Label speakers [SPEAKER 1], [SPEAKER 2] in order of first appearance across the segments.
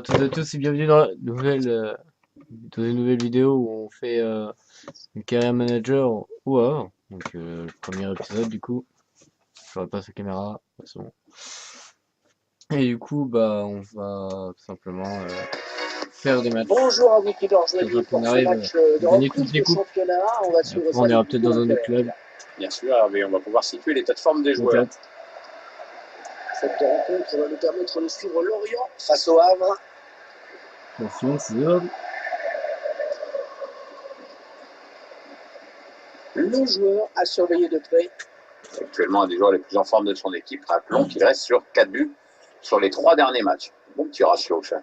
[SPEAKER 1] à toutes et à tous et bienvenue dans dans une nouvelle vidéo où on fait une carrière manager ou avant. Donc le premier épisode du coup. Je repasse la caméra, de toute façon. Et du coup bah on va tout simplement faire des matchs.
[SPEAKER 2] Bonjour à vous qui nous
[SPEAKER 1] Comme ça
[SPEAKER 2] rejoignez
[SPEAKER 1] qu'on
[SPEAKER 2] pour ce
[SPEAKER 1] arrive
[SPEAKER 2] match
[SPEAKER 1] à
[SPEAKER 2] de
[SPEAKER 1] gagner
[SPEAKER 2] reprise
[SPEAKER 1] toutes les
[SPEAKER 2] du
[SPEAKER 1] coupes.
[SPEAKER 2] championnat. On va
[SPEAKER 1] Et
[SPEAKER 2] suivre
[SPEAKER 1] après
[SPEAKER 2] ça
[SPEAKER 1] on ira
[SPEAKER 2] avec
[SPEAKER 1] peut-être
[SPEAKER 2] beaucoup
[SPEAKER 1] dans un autre
[SPEAKER 2] d'intérêt.
[SPEAKER 1] club.
[SPEAKER 3] Bien sûr, Hervé, on va pouvoir situer l'état de forme des joueurs.
[SPEAKER 1] Peut-être.
[SPEAKER 2] Cette rencontre va nous permettre de suivre Lorient face au Havre.
[SPEAKER 1] Attention, c'est hors.
[SPEAKER 2] Le joueur à surveiller de près.
[SPEAKER 3] Actuellement, un des joueurs les plus en forme de son équipe. Rappelons qu'il reste sur 4 buts sur les 3 derniers matchs. Bon petit ratio, ça.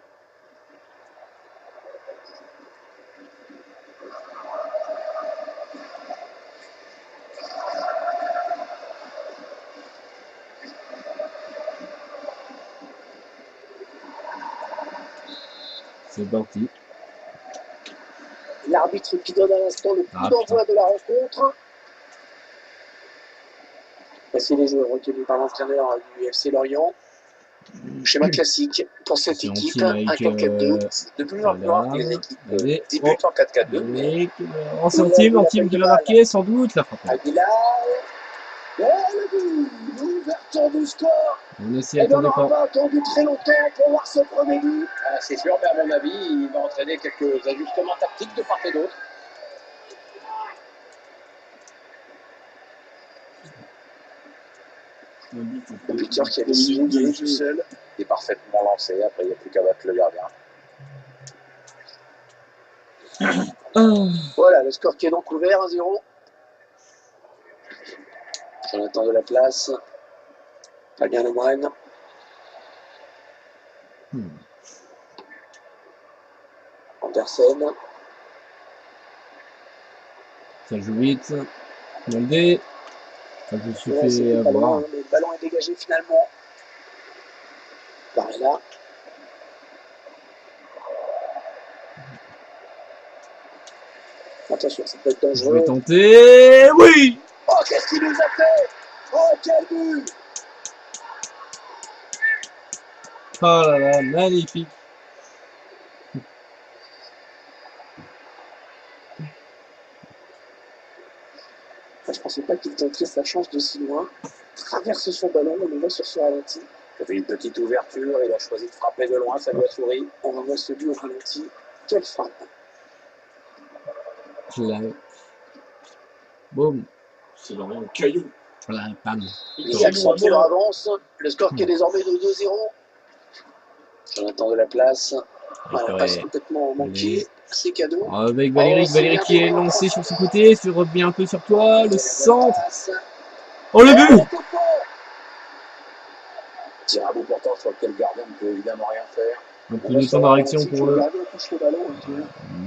[SPEAKER 1] C'est parti.
[SPEAKER 2] L'arbitre qui donne à l'instant le coup d'envoi de la rencontre. Voici les joueurs retenus par l'entraîneur du FC Lorient. Schéma classique pour cette équipe, un 4-4-2.
[SPEAKER 3] De plus en plus rare que les équipes débutent en 4-4-2. Mais
[SPEAKER 1] en team qui va marquer sans doute la frappe.
[SPEAKER 2] Aguilar. Et le but, l'ouverture du score.
[SPEAKER 1] On essaie,
[SPEAKER 2] Et on
[SPEAKER 1] attendez
[SPEAKER 2] n'aura
[SPEAKER 1] pas.
[SPEAKER 2] pas attendu très longtemps pour voir ce premier but.
[SPEAKER 3] c'est sûr, mais à mon avis, il va entraîner quelques ajustements tactiques de part et d'autre.
[SPEAKER 2] Le buteur qui a décidé d'y aller tout seul.
[SPEAKER 3] Il est parfaitement lancé, après il n'y a plus qu'à battre le gardien.
[SPEAKER 2] Voilà, le score qui est donc ouvert, 1-0. Jonathan de la place. Fabien Lemoine. Andersen.
[SPEAKER 1] Ça joue vite. Moldé. Ça me suis fait avoir.
[SPEAKER 2] Le ballon est dégagé finalement. Barella. Attention, ça peut être
[SPEAKER 1] Je
[SPEAKER 2] dangereux.
[SPEAKER 1] vais tenter. Oui!
[SPEAKER 2] Oh, qu'est-ce qu'il nous a fait? Oh, quel but!
[SPEAKER 1] Oh là là, magnifique.
[SPEAKER 2] Je pensais pas qu'il tenterait sa chance de si loin. Traverse son ballon, on le voit sur ce ralenti.
[SPEAKER 3] Il a fait une petite ouverture, il a choisi de frapper de loin, ça lui a souri.
[SPEAKER 2] On revoit ce but au ralenti. Quelle frappe!
[SPEAKER 1] Je l'avais. Boum.
[SPEAKER 3] C'est vraiment un caillou.
[SPEAKER 1] Voilà, bam.
[SPEAKER 2] Isaac Centre avance. Le score qui est désormais de 2-0. Jonathan de la place. Voilà, passe complètement manqué. C'est cadeau.
[SPEAKER 1] Avec Valérie qui est lancé sur son côté, se revient un peu sur toi, le centre. Oh le but!
[SPEAKER 3] Tir à bout portant sur lequel le gardien ne peut évidemment rien faire.
[SPEAKER 1] Un peu de temps de réaction pour eux.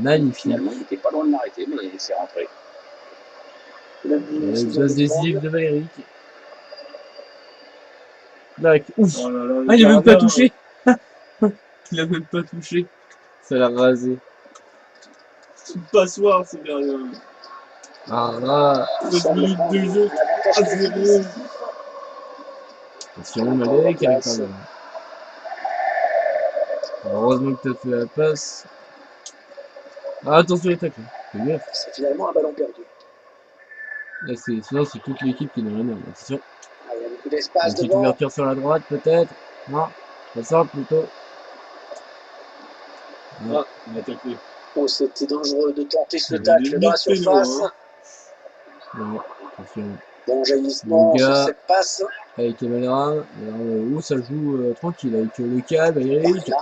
[SPEAKER 1] Magnifique.
[SPEAKER 3] Finalement, il n'était pas loin de l'arrêter, mais c'est rentré.
[SPEAKER 1] Passe décisive de Valérie. Ouf! Ah, il a même pas touché! Il a même pas touché. Ça l'a rasé.
[SPEAKER 4] C'est une passoire, c'est derrière.
[SPEAKER 1] Ah,
[SPEAKER 4] 7 minutes de jeu, 3-0.
[SPEAKER 1] attention, Malek qui arrive pas là. Heureusement que t'as fait la passe. Ah, attention les tacles.
[SPEAKER 2] C'est finalement un ballon perdu.
[SPEAKER 1] Là, sinon, c'est toute l'équipe qui est dans la merde. Attention.
[SPEAKER 2] Ah, il y a beaucoup d'espace
[SPEAKER 1] Une petite
[SPEAKER 2] devant.
[SPEAKER 1] ouverture sur la droite, peut-être. Non, ça sort plutôt.
[SPEAKER 4] Ah, il a tapé.
[SPEAKER 2] Oh, c'était dangereux de tenter ce tacle dans la surface.
[SPEAKER 1] Ouais, attention.
[SPEAKER 2] Bon jaillissement sur cette passe.
[SPEAKER 1] Avec Emmanuel, où ça joue tranquille avec le cadre, Eric.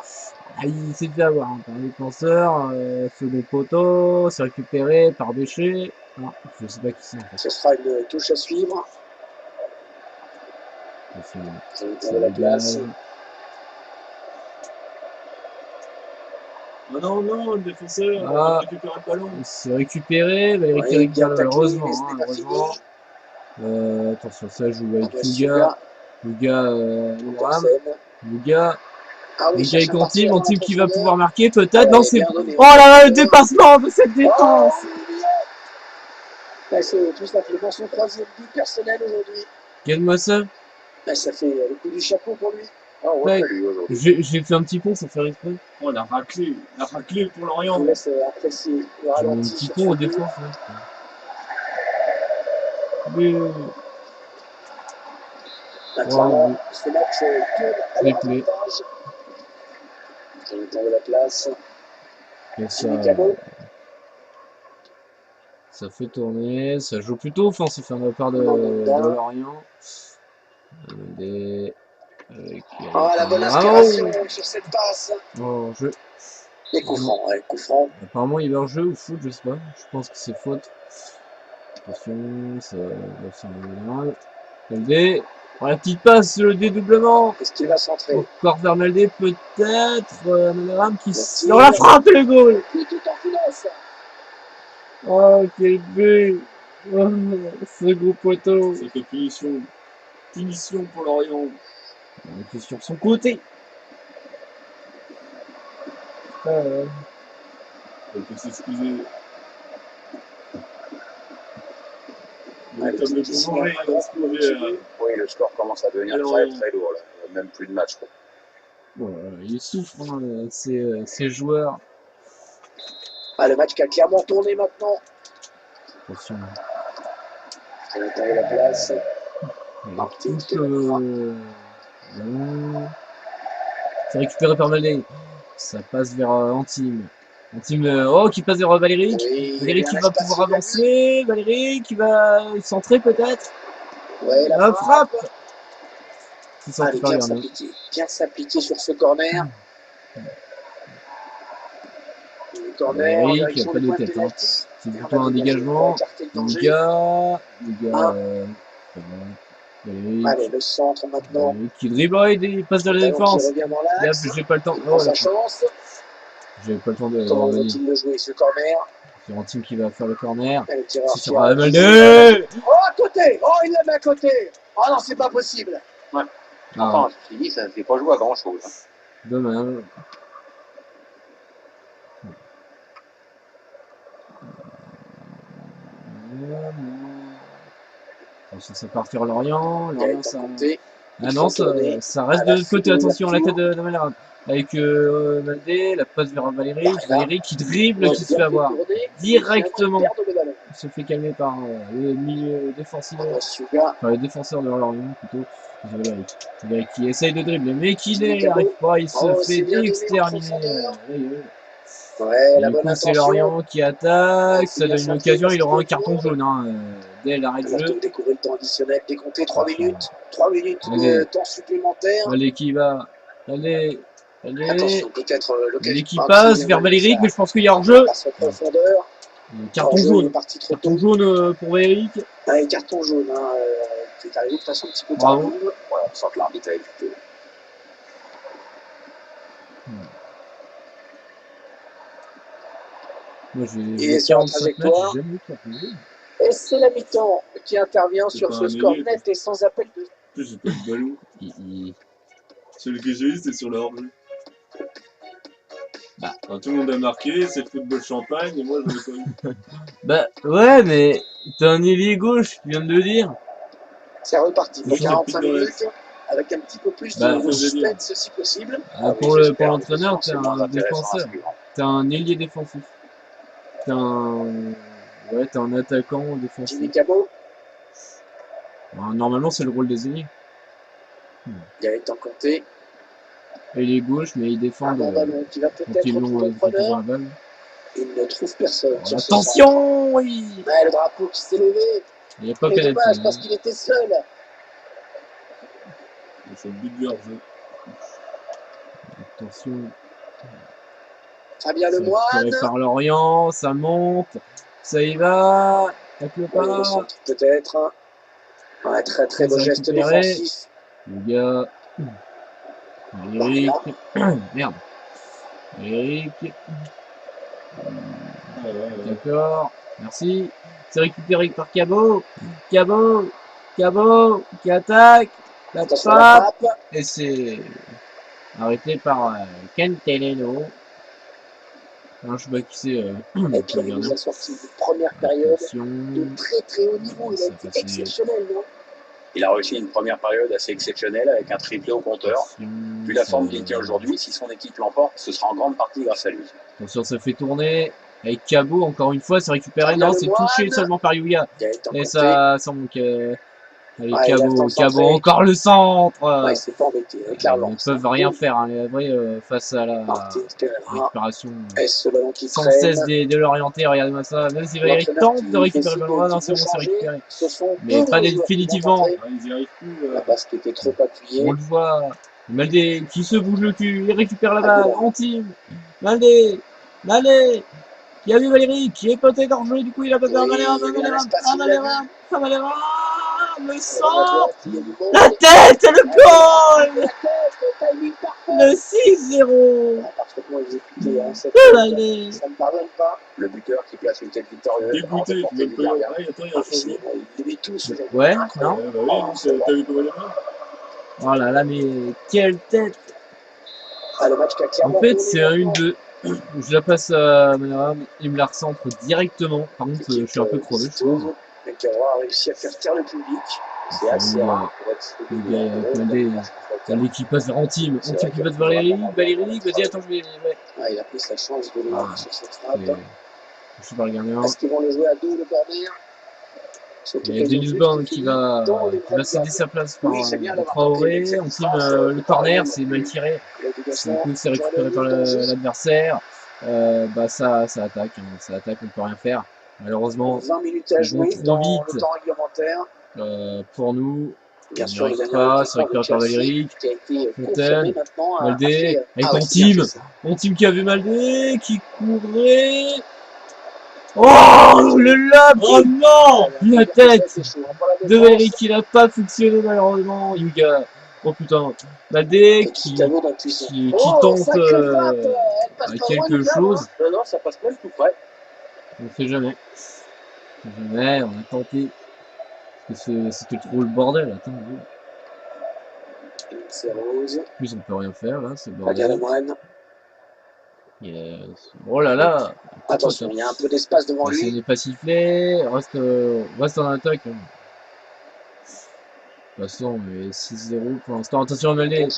[SPEAKER 1] Ah, il s'est fait avoir par les défenseurs, second poteau, c'est récupéré par Déchet. Non, je sais pas qui c'est en fait.
[SPEAKER 2] Ce sera une touche à suivre.
[SPEAKER 1] C'est la glace.
[SPEAKER 4] Ah non, non, le défenseur
[SPEAKER 1] Ah,
[SPEAKER 4] récupère le ballon.
[SPEAKER 1] c'est récupéré, Valérie qui récupère heureusement. Attention, ça joue avec Luga. Luga et Antime qui va pouvoir marquer peut-être. Non, c'est. Oh là là, le dépassement de cette défense!
[SPEAKER 2] C'est tout simplement son troisième but personnel aujourd'hui.
[SPEAKER 1] Quel moi ça?
[SPEAKER 2] Ça fait le coup du chapeau pour lui.
[SPEAKER 3] Ah, on
[SPEAKER 1] Ouais.
[SPEAKER 3] refait lui aujourd'hui.
[SPEAKER 1] J'ai fait un petit pont sans faire exprès.
[SPEAKER 4] Oh, la raclée pour
[SPEAKER 2] Je
[SPEAKER 4] Lorient.
[SPEAKER 2] vous laisse apprécier le
[SPEAKER 1] J'ai mis un
[SPEAKER 2] ralenti
[SPEAKER 1] petit
[SPEAKER 2] sur
[SPEAKER 1] pont
[SPEAKER 2] ce
[SPEAKER 1] aux
[SPEAKER 2] but.
[SPEAKER 1] défenses. Mais
[SPEAKER 2] Clairement,
[SPEAKER 1] wow,
[SPEAKER 2] ce match tourne à leur
[SPEAKER 1] replay.
[SPEAKER 2] avantage. Jonathan de la place.
[SPEAKER 1] Et
[SPEAKER 2] Jimmy Cabot.
[SPEAKER 1] ça fait tourner. Ça joue plutôt offensif de la part de
[SPEAKER 2] Mandanda.
[SPEAKER 1] Lorient. Des. Qui
[SPEAKER 2] Ah, la bonne
[SPEAKER 1] récupère.
[SPEAKER 2] inspiration sur cette passe.
[SPEAKER 1] Oh, jeu.
[SPEAKER 2] Et coup franc, ouais, coup franc.
[SPEAKER 1] Apparemment, il va en jeu ou foot, je sais pas. Je pense que c'est faute. Attention, ça va faire mal. Maldé. Oh, la petite passe, le dédoublement.
[SPEAKER 2] Est-ce qu'il va centrer?
[SPEAKER 1] Encore vers Maldé, peut-être. Manoram qui.
[SPEAKER 2] Merci.
[SPEAKER 1] Dans la frappe, le goal.
[SPEAKER 2] Puis tout en finesse.
[SPEAKER 1] Oh, quel but. Oh, second poteau.
[SPEAKER 4] Cette punition pour Lorient.
[SPEAKER 1] Il est sur son côté.
[SPEAKER 4] On peut s'excuser.
[SPEAKER 2] Allez,
[SPEAKER 4] Comme le
[SPEAKER 2] petit
[SPEAKER 4] boulanger, il va se trouver.
[SPEAKER 3] Oui, le score commence à devenir
[SPEAKER 4] Alors,
[SPEAKER 3] très très lourd. Là. Même plus de match. Quoi.
[SPEAKER 1] Bon, il souffre, hein, ces joueurs.
[SPEAKER 2] Ah, le match qui a clairement tourné maintenant.
[SPEAKER 1] Attention.
[SPEAKER 2] Jonathan de la place.
[SPEAKER 1] Martin. C'est récupéré par Maldé. Ça passe vers Antime. Antime, oh, qui passe vers Valéric.
[SPEAKER 2] Oui,
[SPEAKER 1] Valéric qui
[SPEAKER 2] il y a
[SPEAKER 1] va
[SPEAKER 2] un espace
[SPEAKER 1] pouvoir
[SPEAKER 2] sur
[SPEAKER 1] avancer. Valéric qui va centrer peut-être.
[SPEAKER 2] Ouais,
[SPEAKER 1] La frappe. C'est sorti
[SPEAKER 2] Allez,
[SPEAKER 1] par
[SPEAKER 2] bien
[SPEAKER 1] Garnier.
[SPEAKER 2] s'appliquer. Bien s'appliquer sur ce corner. Le corner en
[SPEAKER 1] Valéric, il n'y a
[SPEAKER 2] direction
[SPEAKER 1] pas
[SPEAKER 2] du
[SPEAKER 1] de
[SPEAKER 2] point de
[SPEAKER 1] tête. Hein.
[SPEAKER 2] pénalty.
[SPEAKER 1] C'est
[SPEAKER 2] Et on
[SPEAKER 1] plutôt
[SPEAKER 2] va
[SPEAKER 1] un
[SPEAKER 2] dégager
[SPEAKER 1] dégagement.
[SPEAKER 2] pour écarter le danger.
[SPEAKER 1] Les gars. Valéric.
[SPEAKER 2] Allez, le centre maintenant.
[SPEAKER 1] Qui dribble, il passe dans la
[SPEAKER 2] Ballon qui
[SPEAKER 1] défense.
[SPEAKER 2] revient dans
[SPEAKER 1] Là,
[SPEAKER 2] l'axe.
[SPEAKER 1] j'ai pas le temps.
[SPEAKER 2] Il prend
[SPEAKER 1] Oh,
[SPEAKER 2] sa
[SPEAKER 1] là,
[SPEAKER 2] chance.
[SPEAKER 1] j'ai pas le temps de
[SPEAKER 2] Comment
[SPEAKER 1] renvoyer.
[SPEAKER 2] vont-ils le jouer ce corner?
[SPEAKER 1] C'est Antime qui va faire le corner.
[SPEAKER 2] Et le tireur
[SPEAKER 1] C'est
[SPEAKER 2] qui
[SPEAKER 1] sur
[SPEAKER 2] a...
[SPEAKER 1] Maldé.
[SPEAKER 2] Oh, à côté! Oh, il la met à côté! Oh non, c'est pas possible!
[SPEAKER 3] Attends, je te dis, ça ne fait pas jouer à grand chose. Hein.
[SPEAKER 1] Dommage. Attention, ça part sur Lorient. Lorient, ça. Ah non, ça reste de l'autre côté. Attention, la tête de Malherbe. Avec Maldé, la passe vers Valéric. Valéric qui dribble, qui se fait avoir. Directement. Il se fait calmer par le milieu défensif. Enfin, le défenseur de Lorient plutôt. Valéric. Valéric qui essaye de dribbler, mais qui n'y arrive pas. Il se fait exterminer.
[SPEAKER 2] Ouais,
[SPEAKER 1] du coup, c'est Lorient qui attaque. Ça donne une occasion. Il aura un carton jaune dès l'arrêt de jeu.
[SPEAKER 2] Découvrir le temps additionnel, décompté 3 minutes. 3 minutes
[SPEAKER 1] Allez.
[SPEAKER 2] de temps supplémentaire.
[SPEAKER 1] Allez, qui va. Allez.
[SPEAKER 2] Attention, peut-être
[SPEAKER 1] Allez, qui passe vers Valéric, mais je pense qu'il y a hors-jeu.
[SPEAKER 2] Profondeur.
[SPEAKER 1] Carton jaune. Carton jaune pour Valéric.
[SPEAKER 2] Ouais, carton jaune. C'est arrivé de façon un petit peu
[SPEAKER 1] Bravo.
[SPEAKER 2] tardive.
[SPEAKER 3] Voilà, on sent que l'arbitre a évité.
[SPEAKER 1] Moi,
[SPEAKER 2] Et
[SPEAKER 1] j'ai
[SPEAKER 2] sur la
[SPEAKER 1] 45 mètres,
[SPEAKER 2] trajectoire.
[SPEAKER 1] j'ai jamais vu carton jaune.
[SPEAKER 2] Et c'est la mi-temps qui intervient sur
[SPEAKER 4] pas
[SPEAKER 2] ce
[SPEAKER 4] un
[SPEAKER 2] score
[SPEAKER 4] ailier.
[SPEAKER 2] net et sans appel de...
[SPEAKER 4] En plus, j'ai pas de ballon.
[SPEAKER 1] Il-
[SPEAKER 4] Celui que j'ai eu, c'est sur le hors-jeu.
[SPEAKER 1] Bah.
[SPEAKER 4] Enfin, tout le monde a marqué, c'est le football champagne, et moi, je l'ai pas eu.
[SPEAKER 1] Bah, ouais, mais t'as un ailier gauche, tu viens de le dire.
[SPEAKER 2] C'est reparti pour
[SPEAKER 4] Oui,
[SPEAKER 2] 45
[SPEAKER 4] j'ai plus de
[SPEAKER 2] minutes, avec un petit peu plus
[SPEAKER 1] Bah,
[SPEAKER 2] de suspense si possible.
[SPEAKER 1] Pour
[SPEAKER 3] j'espère,
[SPEAKER 1] l'entraîneur,
[SPEAKER 3] c'est
[SPEAKER 1] t'es
[SPEAKER 3] moins
[SPEAKER 1] un
[SPEAKER 3] intéressant à
[SPEAKER 1] défenseur.
[SPEAKER 3] suivre.
[SPEAKER 1] T'es un ailier défensif. T'es un. Ouais, t'es un attaquant
[SPEAKER 2] Jimmy
[SPEAKER 1] défensif.
[SPEAKER 2] Cabot,
[SPEAKER 1] Normalement, c'est le rôle des ailiers.
[SPEAKER 2] Gaëtan Kanté,
[SPEAKER 1] Ailier gauche, mais ils
[SPEAKER 2] un
[SPEAKER 1] défendent
[SPEAKER 2] bon ballon qui va
[SPEAKER 1] quand
[SPEAKER 2] peut-être
[SPEAKER 1] ils l'ont
[SPEAKER 2] retrouver le
[SPEAKER 1] quand ils ont
[SPEAKER 2] preneur.
[SPEAKER 1] la balle.
[SPEAKER 2] Il ne trouve personne. sur ce centre.
[SPEAKER 1] Attention, oui.
[SPEAKER 2] Ouais, le drapeau qui s'est levé.
[SPEAKER 1] Il n'y a pas
[SPEAKER 2] Mais
[SPEAKER 1] pénalty.
[SPEAKER 2] dommage parce qu'il était seul.
[SPEAKER 4] Et c'est le but du hors-jeu.
[SPEAKER 1] Attention.
[SPEAKER 2] Fabien
[SPEAKER 1] C'est
[SPEAKER 2] Lemoine.
[SPEAKER 1] récupéré par Lorient, ça monte, ça y va, tacle
[SPEAKER 2] Le
[SPEAKER 1] pas.
[SPEAKER 2] centre peut-être. Ouais, très très beau
[SPEAKER 1] Ça
[SPEAKER 2] geste
[SPEAKER 1] récupéré.
[SPEAKER 2] défensif.
[SPEAKER 1] Le gars. Eric. Merde. Eric. D'accord. Merci. C'est récupéré par Cabot. Cabot qui attaque. La
[SPEAKER 2] Attention à la
[SPEAKER 1] frappe.
[SPEAKER 2] frappe.
[SPEAKER 1] Et c'est arrêté par Kenteleno. Je sais pas qui c'est.
[SPEAKER 2] Et puis il nous a sorti une première période
[SPEAKER 1] Attention.
[SPEAKER 2] de très très haut niveau. Il a été exceptionnel, non?
[SPEAKER 3] Il a réussi une première période assez exceptionnelle avec un triplé au compteur. Vu la forme qu'il tient aujourd'hui, si son équipe l'emporte, ce sera en grande partie grâce à lui.
[SPEAKER 1] Attention, ça fait tourner. Avec Cabo, encore une fois, c'est récupéré. Non, c'est touché seulement par Yuya. Et ça manque. Allez, Cabo, encore le centre.
[SPEAKER 2] Ouais, c'est pas embêté.
[SPEAKER 1] Ils ne peuvent rien faire, hein, vrai, face à la récupération. Sans cesse de l'orienter, regardez-moi ça. Même si Valérie tente de récupérer le ballon, non, c'est bon, c'est récupéré. Mais pas définitivement.
[SPEAKER 4] Ils y arrivent plus.
[SPEAKER 2] La passe qui était trop appuyée.
[SPEAKER 1] On le voit. Maldé qui se bouge le cul, il récupère la balle en team. Maldé qui a vu Valérie, qui est peut-être hors jeu, du coup il a pas fait un Valera, le centre, la tête, le goal, le 6-0.
[SPEAKER 2] Parfaitement exécuté.
[SPEAKER 1] Ça me
[SPEAKER 2] pardonne pas.
[SPEAKER 3] Le buteur qui place une tête victorieuse.
[SPEAKER 4] Dégoûté, même pas. Attends, il y a un changement.
[SPEAKER 2] Il met tous.
[SPEAKER 1] Ouais, non.
[SPEAKER 4] Bah oui, t'as vu comment il est là?
[SPEAKER 1] Oh là là, mais quelle tête. En fait, c'est un 1-2. Je la passe à Manara, il me la recentre directement. Par contre, je suis un peu crevé, je trouve.
[SPEAKER 2] Menkera a réussi à faire taire le public. C'est assez rare.
[SPEAKER 1] Maldé qui passe vers Antime. Antime qui passe vers Valérie. Vas-y, attends, je vais.
[SPEAKER 2] Ouais, il a pris sa chance de le sur cette frappe.
[SPEAKER 1] Je suis pas le gardien.
[SPEAKER 2] Est-ce qu'ils vont le jouer à deux, le corner?
[SPEAKER 1] Il y a Denis Band qui va céder sa place par Traoré. Antime, le corner, c'est mal tiré. Du coup, c'est récupéré par l'adversaire. Ça attaque. Ça attaque, on ne peut rien faire. Malheureusement,
[SPEAKER 2] 20 minutes à jouer
[SPEAKER 1] trop vite
[SPEAKER 2] le temps réglementaire.
[SPEAKER 1] Pour nous.
[SPEAKER 2] Bien sûr,
[SPEAKER 1] il n'arrive pas, c'est récupéré par Valérie. Fontaine, Maldé, avec Antime qui a vu Maldé, qui courait. Oh, le lob! Oh non! La tête de Valérie qui n'a pas fonctionné malheureusement. Yuga. Oh putain. Maldé qui tente quelque chose.
[SPEAKER 3] Non, ça passe même tout près.
[SPEAKER 1] On ne fait jamais. On a tenté. Parce que c'était trop le bordel. Attends.
[SPEAKER 2] C'est Rose.
[SPEAKER 1] En plus, on peut rien faire là, c'est le bordel.
[SPEAKER 2] Yes.
[SPEAKER 1] Oh là là.
[SPEAKER 2] Attention, il y a un peu d'espace devant lui.
[SPEAKER 1] Il n'est pas sifflé. Reste en attaque. Hein. De toute façon, 6-0 pour l'instant. Attention, Maldé,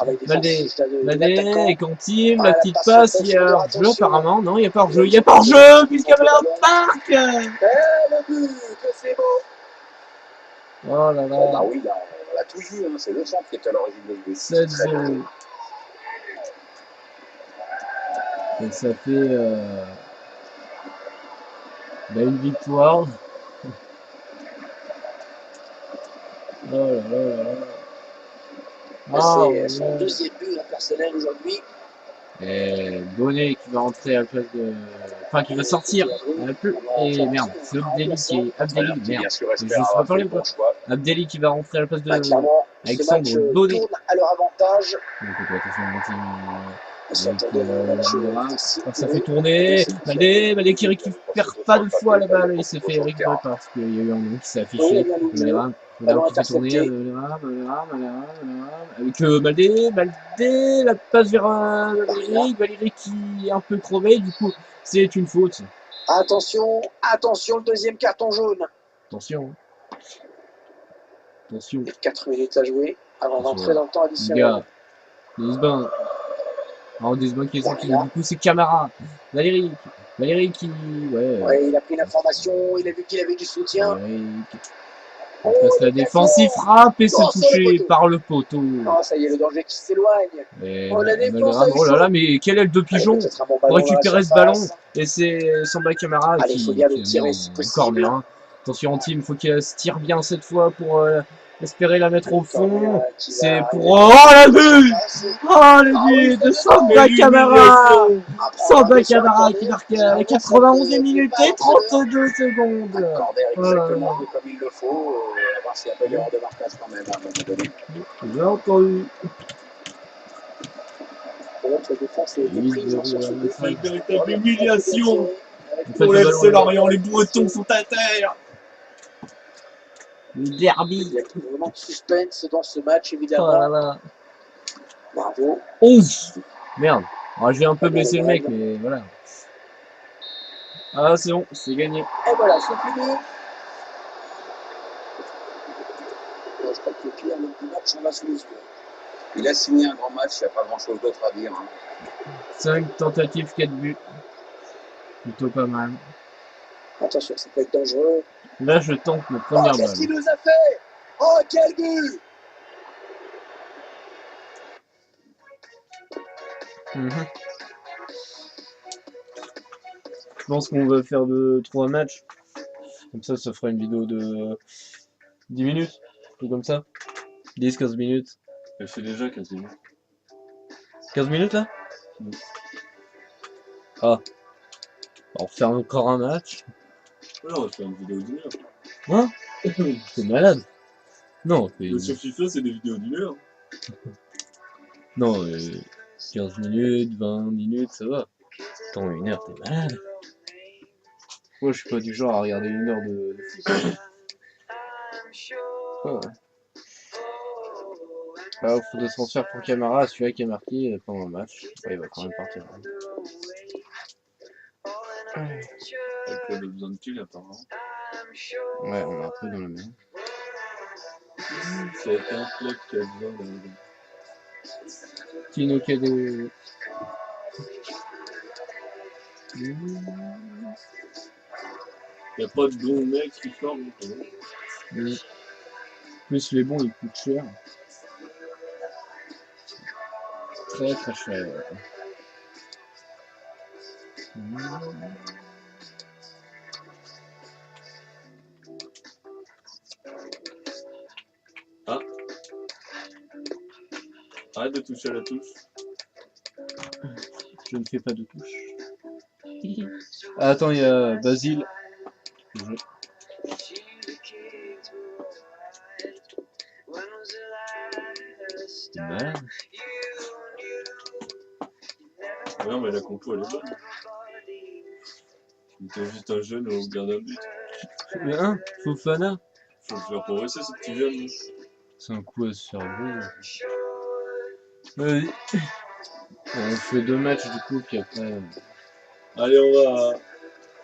[SPEAKER 1] et Cantine, la petite passe, il y a hors-jeu apparemment. Non, il n'y a pas hors-jeu. Il y a pas hors-jeu, puisqu'il y avait un parc.
[SPEAKER 2] Le but, c'est beau.
[SPEAKER 1] Oh là là.
[SPEAKER 3] Bah oui, on l'a tout vu, hein. C'est le centre qui est à l'origine de but.
[SPEAKER 1] 7-0. Et ça fait une victoire. Oh là là là.
[SPEAKER 2] C'est son deuxième but personnel aujourd'hui.
[SPEAKER 1] Et Bonnet qui va rentrer à la place de. Enfin, qui va sortir. Et merde, c'est Abdelli. Merde. Je ne sais pas parler ou pas. Abdelli qui va rentrer à la place de. Alexandre Bonnet.
[SPEAKER 2] À leur avantage.
[SPEAKER 1] Donc, attention, ça fait tourner. Maldé qui récupère pas de fois la balle. Il s'est fait récupérer parce qu'il y a eu un nom qui s'est affiché. Valera qui fait tourner, avec Maldé, la passe vers Valérie qui est un peu crevé, du coup c'est une faute.
[SPEAKER 2] Attention, le deuxième carton jaune.
[SPEAKER 1] Attention.
[SPEAKER 2] 4 minutes à jouer avant d'entrer dans le temps additionnel.
[SPEAKER 1] Desbin qui est sorti, du coup c'est Camara. Valérie qui...
[SPEAKER 2] Ouais, il a pris l'information, il a vu qu'il avait du soutien.
[SPEAKER 1] Il passe la défense, il frappe et c'est touché par le poteau.
[SPEAKER 2] Oh, ça y est, le danger qui s'éloigne. La défense,
[SPEAKER 1] oh là là, mais quelle aile de pigeon pour récupérer ce ballon. Et c'est Samba Camara qui est en corner. Hein. Attention, Antime, il faut qu'il se tire bien cette fois pour espérer la mettre au fond. C'est pour... Oh, la vue! Oh, le but de Samba Camara! Samba Camara qui marque à la 91e minute et 32 secondes.
[SPEAKER 3] Exactement comme il le faut. On va voir s'il y a pas d'erreur de marquage quand même à un moment donné.
[SPEAKER 1] J'ai entendu.
[SPEAKER 4] Une véritable humiliation pour l'FC Lorient. Les Bretons sont à terre.
[SPEAKER 1] Le derby.
[SPEAKER 2] Il y a vraiment de suspense dans ce match, évidemment.
[SPEAKER 1] Oh là là.
[SPEAKER 2] Bravo.
[SPEAKER 1] 11. Merde. Alors, je vais un peu blesser le mec, mais voilà. Ah, c'est bon, c'est gagné.
[SPEAKER 2] Et voilà, c'est fini. je crois que le pire, l'homme du match, on l'a sous les yeux.
[SPEAKER 3] Il a signé un grand match, il n'y a pas grand-chose d'autre à dire.
[SPEAKER 4] 5 tentatives, 4 buts. Plutôt pas mal.
[SPEAKER 2] Attention, ça peut être dangereux.
[SPEAKER 4] Là, je tente ma
[SPEAKER 2] Oh,
[SPEAKER 4] première
[SPEAKER 2] qu'est-ce
[SPEAKER 4] balle.
[SPEAKER 2] qu'il nous a fait? Oh, quel but!
[SPEAKER 4] Je pense qu'on va faire 3 matchs. Comme ça fera une vidéo de 10 minutes. Tout comme ça. 10-15 minutes.
[SPEAKER 5] Elle fait déjà 15 minutes.
[SPEAKER 4] 15 minutes là? Ah. On refait encore un match.
[SPEAKER 5] Ouais, on va faire une vidéo d'une heure.
[SPEAKER 4] Hein? C'est malade. Non,
[SPEAKER 5] Mais sur FIFA, c'est des vidéos d'une heure.
[SPEAKER 4] non, 15 minutes, 20 minutes, ça va. Attends, 1 heure, t'es malade. Moi, je suis pas du genre à regarder 1 heure de foot. Oh. Là, au foot de transfert pour Camara, celui-là qui a marqué pendant le match. Ouais, il va quand même partir.
[SPEAKER 5] Avec quoi, on a besoin de kills, apparemment.
[SPEAKER 4] Ouais, on est un peu dans le même.
[SPEAKER 5] Ça va être un club qui a besoin de...
[SPEAKER 4] Kino Kade.
[SPEAKER 5] Il n'y a pas de bons mecs qui forment.
[SPEAKER 4] Plus les bons, ils coûtent cher. Très très cher.
[SPEAKER 5] Ah. Arrête de toucher à la touche.
[SPEAKER 4] Je ne fais pas de touche. Ah, attends, il y a Basile. Malade.
[SPEAKER 5] Non, mais la compo, elle est bonne. T'es juste un jeune au gardien de but.
[SPEAKER 4] Mais un, Fofana.
[SPEAKER 5] Faut le faire progresser, ce petit jeune.
[SPEAKER 4] C'est un coup à se faire beau. Vas-y. On fait 2 matchs du coup, puis après.
[SPEAKER 5] Allez, on va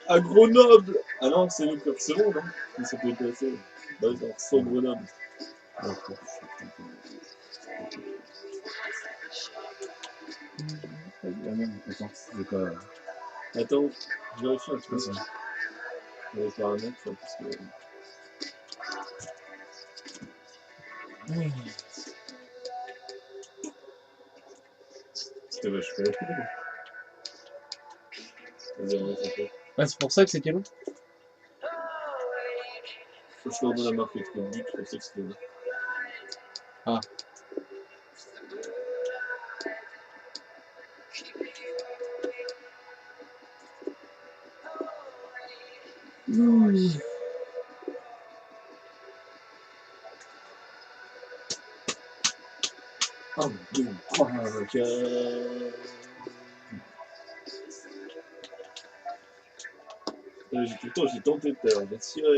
[SPEAKER 5] à Grenoble. Ah non, c'est le club, c'est bon, non? Il s'est pas passé. Bah, non, sans Grenoble.
[SPEAKER 4] Attends, je vais pas.
[SPEAKER 5] Attends, je vérifie un petit peu ça. On va faire un autre, parce que... C'était vachement cool.
[SPEAKER 4] Ah, c'est pour ça que c'était long.
[SPEAKER 5] Je crois qu'on a marqué trop de buts, je pensais que c'était long.
[SPEAKER 4] Ah.
[SPEAKER 5] Un, deux, trois, quatre. J'ai tenté tout à l'heure, j'ai tiré,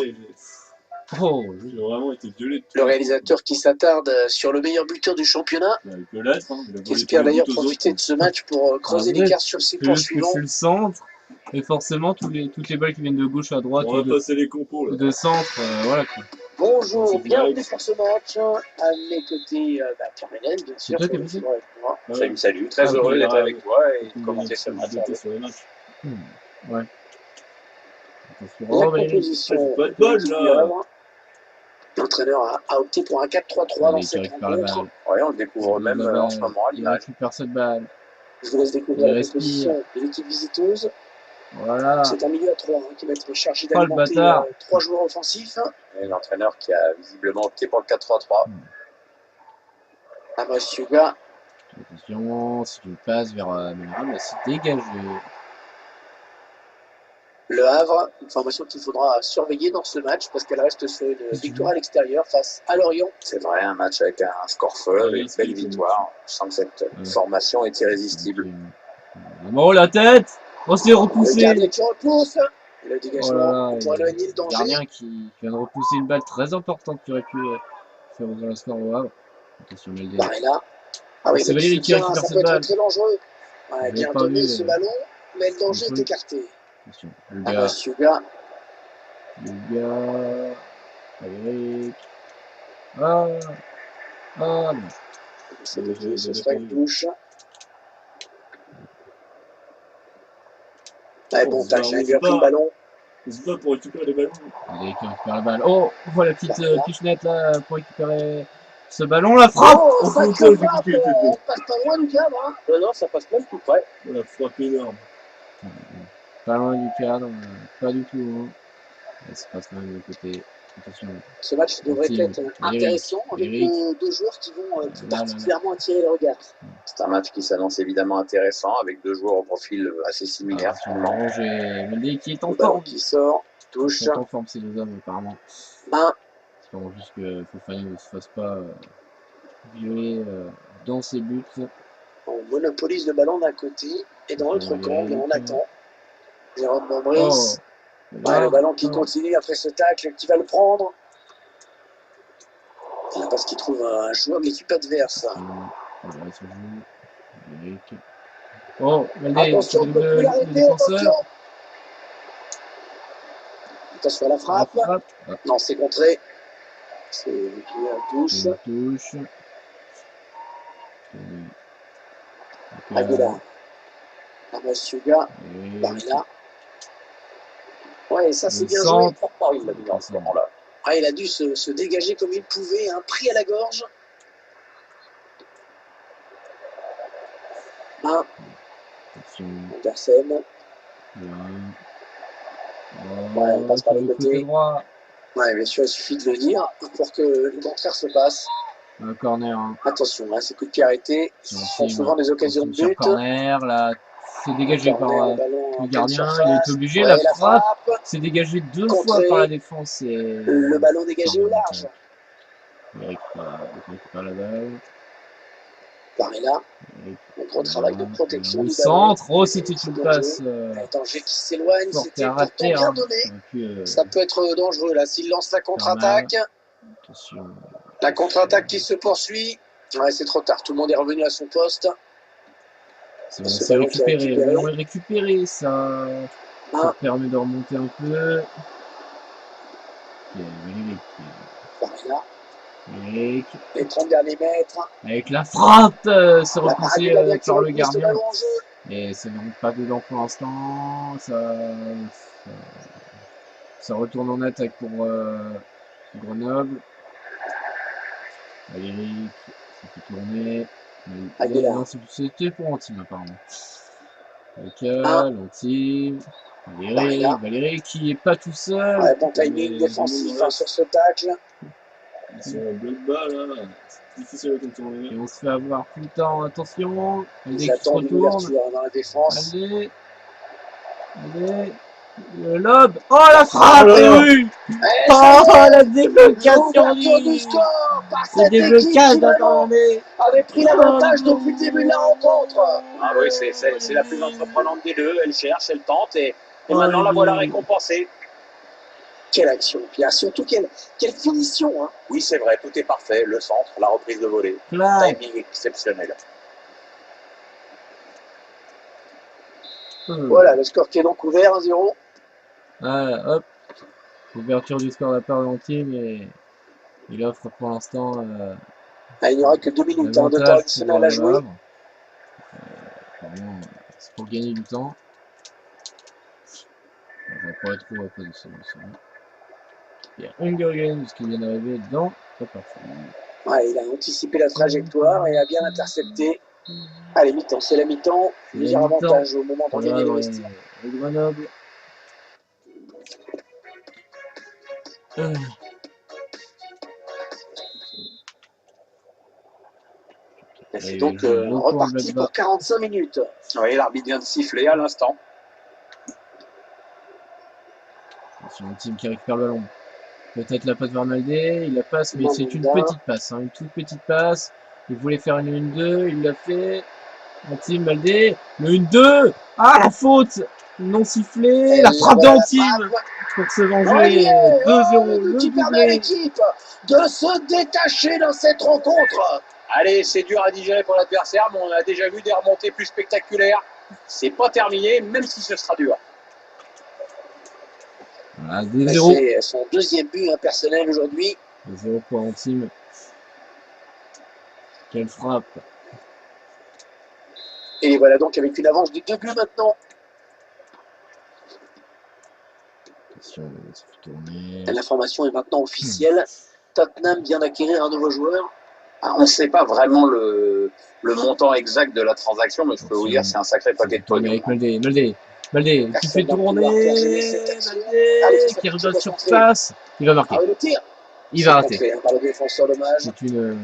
[SPEAKER 5] j'ai vraiment été violé.
[SPEAKER 2] Le réalisateur qui s'attarde sur le meilleur buteur du championnat,
[SPEAKER 5] Il peut l'être, hein.
[SPEAKER 2] qui espère d'ailleurs profiter de ce match pour creuser l'écart sur ses points suivants.
[SPEAKER 4] Je le centre, et forcément toutes les balles qui viennent de gauche à droite,
[SPEAKER 5] on va passer les compos là.
[SPEAKER 4] De centre, voilà quoi.
[SPEAKER 2] Bonjour, bienvenue pour ce match. À mes côtés, Pierre Ménel, bien sûr.
[SPEAKER 4] C'est toi qui as fait ça?
[SPEAKER 2] Avec moi.
[SPEAKER 3] Salut, salut, très heureux d'être avec toi et de commenter ce match.
[SPEAKER 4] Ouais.
[SPEAKER 2] La composition
[SPEAKER 5] pas de bol là.
[SPEAKER 2] L'entraîneur a opté pour un 4-3-3 dans cette rencontre.
[SPEAKER 3] Ouais, on le découvre même en ce moment à
[SPEAKER 4] Il
[SPEAKER 3] l'image.
[SPEAKER 4] récupère cette balle.
[SPEAKER 2] Je vous laisse découvrir la composition de l'équipe visiteuse.
[SPEAKER 4] Voilà.
[SPEAKER 2] C'est un milieu à 3 qui va être chargé
[SPEAKER 4] Oh, le
[SPEAKER 2] d'alimenter
[SPEAKER 4] bâtard.
[SPEAKER 2] 3 joueurs offensifs.
[SPEAKER 3] Et l'entraîneur qui a visiblement opté pour le 4-3-3.
[SPEAKER 2] Amos Yuga.
[SPEAKER 4] Attention, si tu passes vers Menram, c'est dégagé.
[SPEAKER 2] Le Havre, une formation qu'il faudra surveiller dans ce match parce qu'elle reste sur une victoire à l'extérieur face à Lorient.
[SPEAKER 3] C'est vrai, un match avec un score feu, une belle victoire. Je sens que cette formation est irrésistible.
[SPEAKER 4] Oh la tête! Oh, c'est
[SPEAKER 2] Le
[SPEAKER 4] repoussé!
[SPEAKER 2] gardien qui repousse. Le dégagement pour éloigner le
[SPEAKER 4] Le
[SPEAKER 2] danger.
[SPEAKER 4] gardien qui vient de repousser une balle très importante qui aurait pu faire ouvrir le score au Havre. Attention, Meldé.
[SPEAKER 2] Barella. Ah oui,
[SPEAKER 4] c'est Valérie qui récupère
[SPEAKER 2] ça
[SPEAKER 4] cette
[SPEAKER 2] peut être
[SPEAKER 4] balle.
[SPEAKER 2] très dangereux. Ouais, bien
[SPEAKER 4] pas
[SPEAKER 2] donné
[SPEAKER 4] vu,
[SPEAKER 2] ce ballon, mais le danger est écarté.
[SPEAKER 4] Attention, le gars.
[SPEAKER 2] Amos Yuga.
[SPEAKER 4] Le gars. Avec. Ah, ah, non.
[SPEAKER 2] Ce sera une touche. Ouais, bon tâche, il a pris le ballon.
[SPEAKER 5] On se bat pour récupérer les ballons.
[SPEAKER 4] Allez, qui récupère la balle. Oh, on voit la petite pichenette là pour récupérer ce ballon. La frappe!
[SPEAKER 2] Oh,
[SPEAKER 5] Oh,
[SPEAKER 2] sacré
[SPEAKER 5] putain, j'ai
[SPEAKER 2] frappe,
[SPEAKER 5] coupé le tête.
[SPEAKER 2] elle passe pas loin du cadre. Hein.
[SPEAKER 3] Non, ça passe même tout près.
[SPEAKER 5] Oh, la frappe énorme.
[SPEAKER 4] Pas loin du cadre, pas du tout. Hein. Ça passe quand même de côté. Attention.
[SPEAKER 2] Ce match devrait être intéressant avec deux joueurs qui vont plus particulièrement attirer le regard.
[SPEAKER 3] C'est un match qui s'annonce évidemment intéressant avec deux joueurs au profil assez similaire.
[SPEAKER 4] Orange et Mendy qui est en
[SPEAKER 2] Le ballon
[SPEAKER 4] forme.
[SPEAKER 2] qui sort, touche.
[SPEAKER 4] Ils sont en forme ces deux hommes apparemment.
[SPEAKER 2] Ben,
[SPEAKER 4] Espérons juste que Fofana ne se fasse pas violer dans ses buts.
[SPEAKER 2] on monopolise le ballon d'un côté et dans l'autre camp, on attend. Jérôme Mombris.
[SPEAKER 4] Oh.
[SPEAKER 2] Ouais, le ballon qui continue après ce tacle, qui va le prendre. Parce qu'il trouve un joueur de l'équipe adverse.
[SPEAKER 4] Oh,
[SPEAKER 2] attention, il ne peut plus l'arrêter, attention. Attention à la frappe. Non, c'est contré. C'est une touche. Aguilar. Amasuga. Barilla. Ouais, ça c'est bien joué.
[SPEAKER 3] Oh, il l'a mis dans ce moment-là.
[SPEAKER 2] Ah, il a dû se dégager comme il pouvait, un pris à la gorge. Andersen. Ouais, on passe par le côté. Ouais, bien sûr, il suffit de le dire pour que le contraire se passe.
[SPEAKER 4] Corner. Hein.
[SPEAKER 2] Attention, là, ces coups de pied arrêtés sont souvent des occasions de but.
[SPEAKER 4] Corner, là, c'est dégagé par le gardien. Il est obligé, la frappe. C'est dégagé deux fois par la défense. Et...
[SPEAKER 2] le ballon dégagé au large.
[SPEAKER 4] Il récupère la balle.
[SPEAKER 2] Barilla. Un gros travail de protection du
[SPEAKER 4] centre. Oh, c'était une passe.
[SPEAKER 2] Danger qui s'éloigne, c'était pourtant bien donné. Ça peut être dangereux là. S'il lance la contre-attaque. La contre-attaque qui se poursuit. Ouais, c'est trop tard. Tout le monde est revenu à son poste.
[SPEAKER 4] C'est récupéré. Le ballon est récupéré. Ça permet de remonter un peu.
[SPEAKER 2] Barilla. Les 30 derniers mètres.
[SPEAKER 4] Avec la frappe, c'est repoussé par le gardien. Et ça ne rentre pas dedans pour l'instant. Ça retourne en attaque pour Grenoble. Valérie, ça fait tourner. Non, c'était pour Antime apparemment. Antime. Valérie qui est pas tout seul.
[SPEAKER 2] Ouais, bon timing défensif sur ce tacle.
[SPEAKER 5] Ils sont en bleu de balle là. C'est difficile à contourner.
[SPEAKER 4] Et on se fait avoir tout le temps. Attention.
[SPEAKER 2] Ils attendent l'ouverture dans la défense.
[SPEAKER 4] Allez. Le lob. Oh la frappe. La déblocation
[SPEAKER 2] du score par cette
[SPEAKER 4] équipe qui
[SPEAKER 2] avait pris l'avantage depuis le début de la rencontre.
[SPEAKER 3] Ah oui, c'est la plus entreprenante des deux. Elle cherche, elle tente et maintenant la voilà récompensée.
[SPEAKER 2] Quelle action, Pierre, surtout quelle finition. Hein.
[SPEAKER 3] Oui, c'est vrai, tout est parfait. Le centre, la reprise de volée. Timing exceptionnel.
[SPEAKER 2] Voilà, le score qui est donc ouvert, 1-0.
[SPEAKER 4] Voilà, hop. Ouverture du score de la part d'Antime et il offre pour l'instant.
[SPEAKER 2] Il n'y aura que 2 minutes de temps additionnel à jouer.
[SPEAKER 4] C'est pour gagner du temps. Je vais pas être trop à cause de ça. Il y a Hunger Games qui vient d'arriver dans la partie.
[SPEAKER 2] Ouais, il a anticipé la trajectoire et a bien intercepté. Allez, mi-temps, c'est la mi-temps. Meilleur avantage au moment d'en gagner le vestiaire.
[SPEAKER 4] Le Grenoble.
[SPEAKER 2] C'est donc reparti pour 45 minutes.
[SPEAKER 3] Oui, l'arbitre vient de siffler à l'instant.
[SPEAKER 4] C'est un team qui récupère le ballon. Peut-être la passe vers Maldé, il la passe, mais c'est une petite passe, une toute petite passe. Il voulait faire une 1-2, il l'a fait. Antime, Maldé, le 1-2. Ah, la faute non sifflée, la frappe d'Antime pour se venger. 2-0, le
[SPEAKER 2] qui permet à l'équipe de se détacher dans cette rencontre.
[SPEAKER 3] Allez, c'est dur à digérer pour l'adversaire, mais on a déjà vu des remontées plus spectaculaires. C'est pas terminé, même si ce sera dur.
[SPEAKER 4] Voilà, 2-0.
[SPEAKER 2] C'est son deuxième but personnel aujourd'hui.
[SPEAKER 4] 2-0 pour Antime. Quelle frappe.
[SPEAKER 2] Et voilà donc avec une avance de 2 buts maintenant.
[SPEAKER 4] Attention, ça fait tourner.
[SPEAKER 2] L'information est maintenant officielle. Tottenham vient d'acquérir un nouveau joueur.
[SPEAKER 3] Ah, on ne sait pas vraiment le montant exact de la transaction, mais je peux vous dire c'est un sacré paquet de pognon.
[SPEAKER 4] Avec Maldé qui fait tourner, qui regarde sur surface, il va marquer.
[SPEAKER 2] Ah, le tir.
[SPEAKER 4] Il va rater.
[SPEAKER 2] Par le défenseur, dommage.
[SPEAKER 4] C'est une